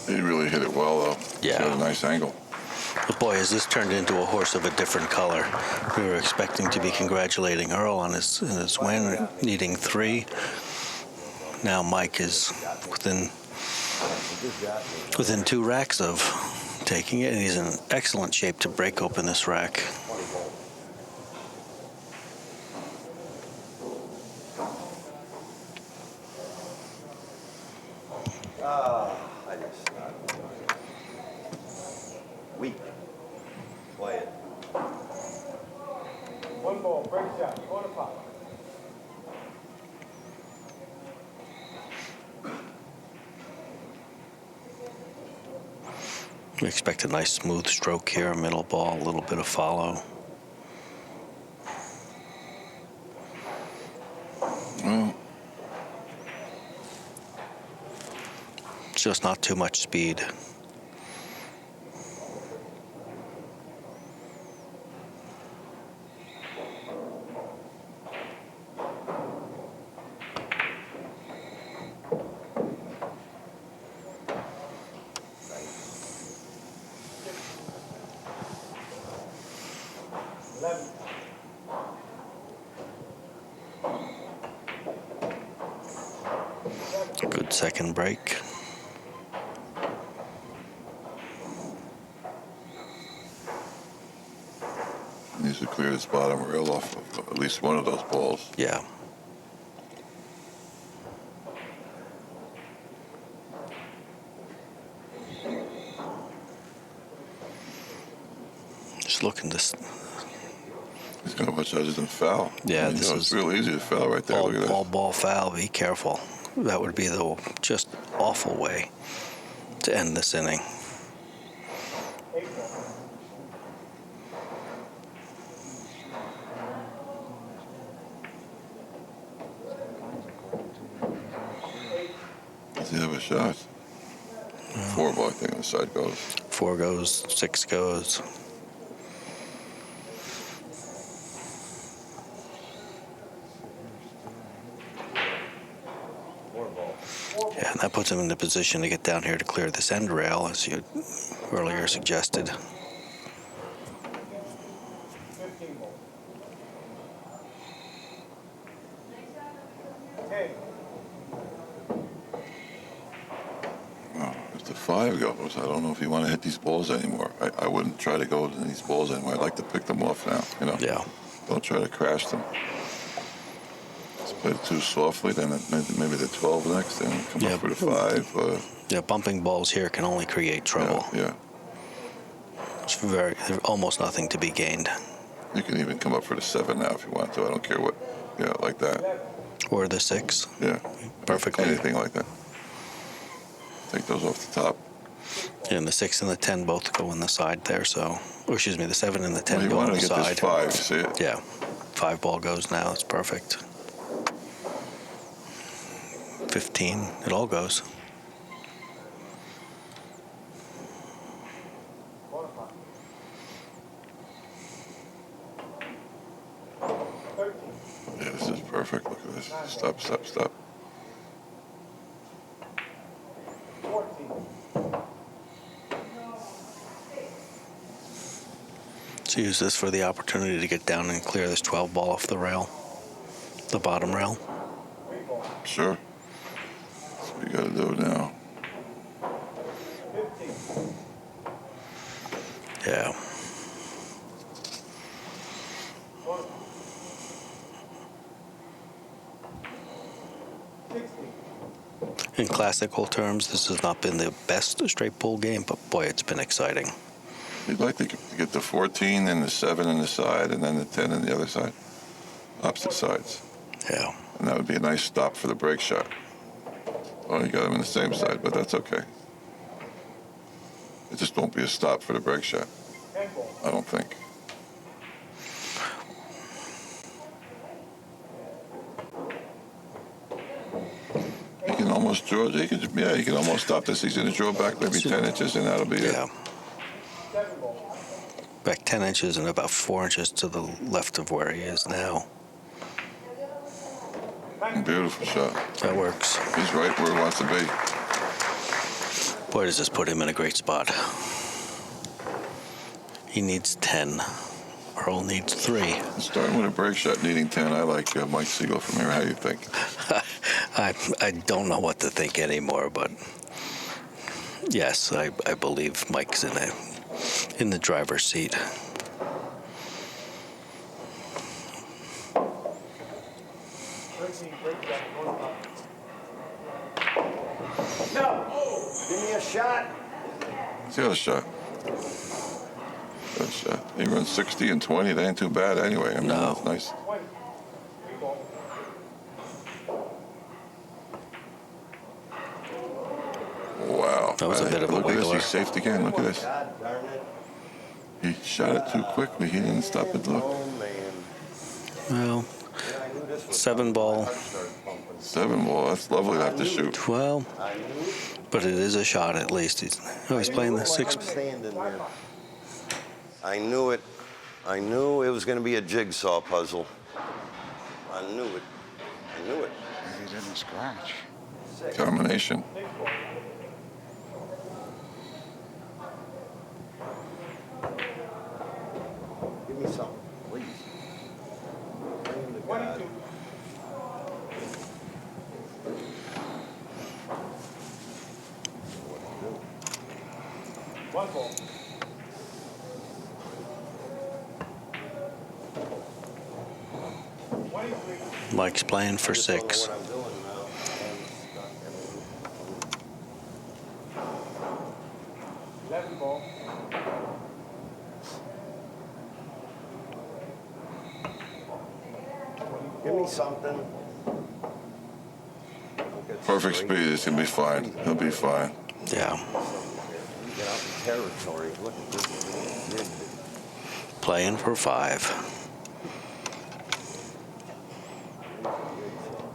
He really hit it well, though. Yeah. Got a nice angle. But boy, has this turned into a horse of a different color. We were expecting to be congratulating Earl on his win, needing 3. Now Mike is within 2 racks of taking it, and he's in excellent shape to break open this rack. I just weak. Play it. 1 ball, break shot, corner pop. We expect a nice smooth stroke here, middle ball, a little bit of follow. Well, Just not too much speed. Good second break. needs to clear this bottom rail off of at least one of those balls. Yeah. Just looking this. He's going to watch other than foul. Yeah, this it's is real easy to foul right there. Look at all that. ball foul. Be careful. That would be the just awful way to end this inning. Does he have a shot? 4 ball, I think, on the side goes. 4 goes, 6 goes. Yeah, and that puts him in the position to get down here to clear this end rail, as you earlier suggested. Well, if the 5 goes, I don't know if you want to hit these balls anymore. I wouldn't try to go to these balls anymore. I'd like to pick them off now, you know? Yeah. Don't try to crash them. Let's play it too softly, then maybe the 12 next, and come up for the 5. Yeah, bumping balls here can only create trouble. Yeah. There's almost nothing to be gained. You can even come up for the 7 now if you want to. I don't care what Yeah, like that. Or the 6. Yeah. Perfectly. Anything like that. Take those off the top. And the 6 and the 10 both go in the side there, so, or excuse me, the 7 and the 10 Well, he go on wanted the to get side. this 5, you see it? Yeah, 5 ball goes now. It's perfect. 15, it all goes. Yeah, this is perfect. Look at this. Stop, stop, stop. 14. So use this for the opportunity to get down and clear this 12 ball off the rail, the bottom rail. Sure. That's what you got to do now. 15. Yeah. In classical terms, this has not been the best straight pool game, but boy, it's been exciting. You'd like to get the 14 and the 7 on the side and then the 10 on the other side. Opposite sides. Yeah. And that would be a nice stop for the break shot. Well, you got them on the same side, but that's okay. It just won't be a stop for the break shot. 10 ball. I don't think. You can almost draw. You can almost stop this. He's going to draw back maybe 10 inches, and that'll be Yeah. it. 7 ball. Back 10 inches and about 4 inches to the left of where he is now. Beautiful shot. That works. He's right where he wants to be. Boy, does this put him in a great spot. He needs 10. Earl needs 3. Starting with a break shot, needing 10. I like Mike Sigel from here. How do you think? I don't know what to think anymore, but yes, I believe Mike's in the driver's seat. Give me a shot. See how shot. Good shot. He runs 60 and 20. That ain't too bad anyway. I mean, No. that's nice. 20. 3 ball. Wow. That was a bit of a Look at this. wiggler. He's safe again. Look at this. God darn it. He shot it too quickly. He didn't stop it. Look. Oh, man. Well, Yeah, I knew this was 7 coming. ball. My heart started pumping. 7 ball. That's lovely to have to shoot. Well, I knew it. but it is a shot at least. He's playing the Like 6. I'm standing there. I knew it. I knew it was going to be a jigsaw puzzle. I knew it. I knew it. He didn't scratch. Combination. Give me something, please. Bring the God. 22. One ball. Mike's playing for Just don't know 6. what I'm doing now. I'm stuck. 11 ball. Give me something. Don't get Perfect straight. speed. It's going to be fine. He'll be fine. Yeah. You get out in territory. Look at this. Playing for 5.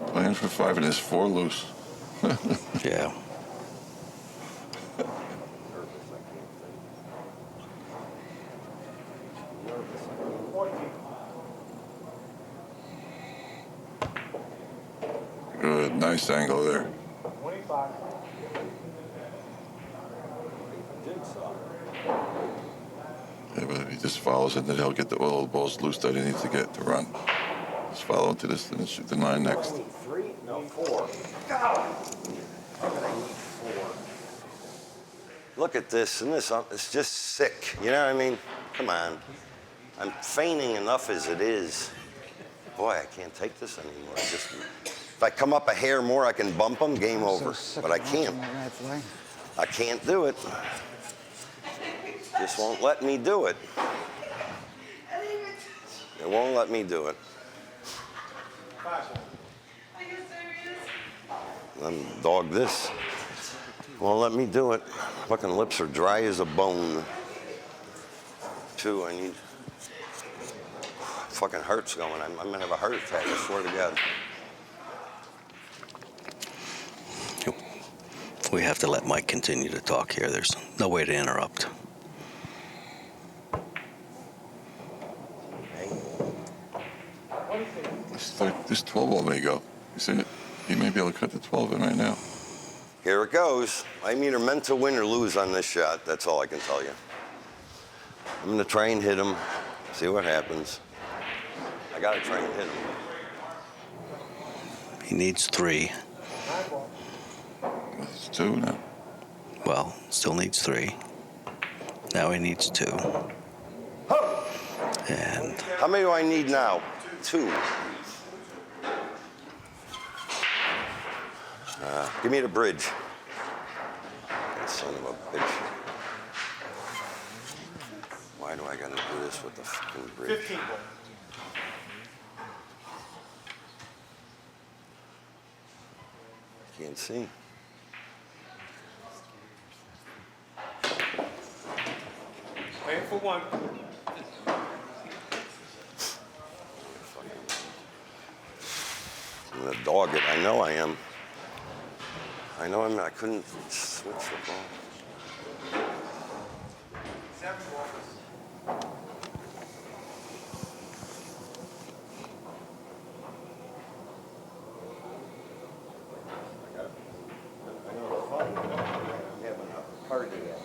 Playing for 5 and there's 4 loose. Yeah. Nervous, I can't think. Nervous, I can't. 14. Good. Nice angle there. 25. Jigsaw. Yeah, but if he just follows it, then he'll get the oil balls loose that he needs to get to run. Just follow into this and then shoot the 9 next. I need 3? No, 4. God! I need 4. Look at this, and this, it's just sick. You know what I mean? Come on. I'm feigning enough as it is. Boy, I can't take this anymore. If I come up a hair more, I can bump them, game over. But I can't. I can't do it. Just won't let me do it. It won't let me do it. Let me dog this. Well, let me do it. Fucking lips are dry as a bone. 2, I need... Fucking heart's going. I'm gonna have a heart attack, I swear to God. We have to let Mike continue to talk here. There's no way to interrupt. This 12 ball may go. You see it? He may be able to cut the 12 in right now. Here it goes. I'm either meant to win or lose on this shot. That's all I can tell you. I'm gonna try and hit him, see what happens. I gotta try and hit him. He needs 3. It's 2 now. Well, still needs 3. Now he needs 2. And How many do I need now? 2. Give me the bridge. That son of a bitch. Why do I gotta do this with the fucking bridge? 15 ball. Can't see. Wait for 1. I'm gonna dog it. I know I am. I know I couldn't switch the ball. 7 ball. I know it's fun. I'm having a party yet.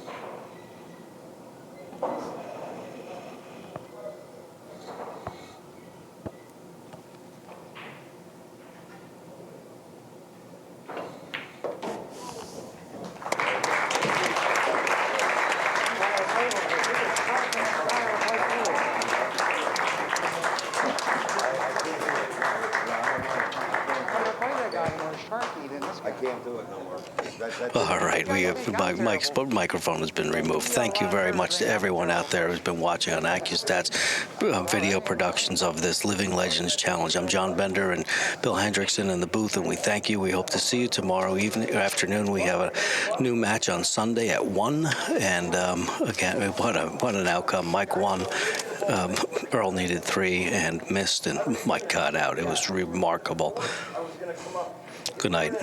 I can't do it no more. all right, Mike's microphone has been removed. Thank you very much to everyone out there who's been watching on Accu-Stats video productions of this Living Legends Challenge. I'm John Bender and Bill Hendrixson in the booth, and we thank you. We hope to see you tomorrow afternoon. We have a new match on Sunday at 1, and again, what an outcome. Mike won. Earl needed 3 and missed, and Mike got out. It was remarkable. Good night.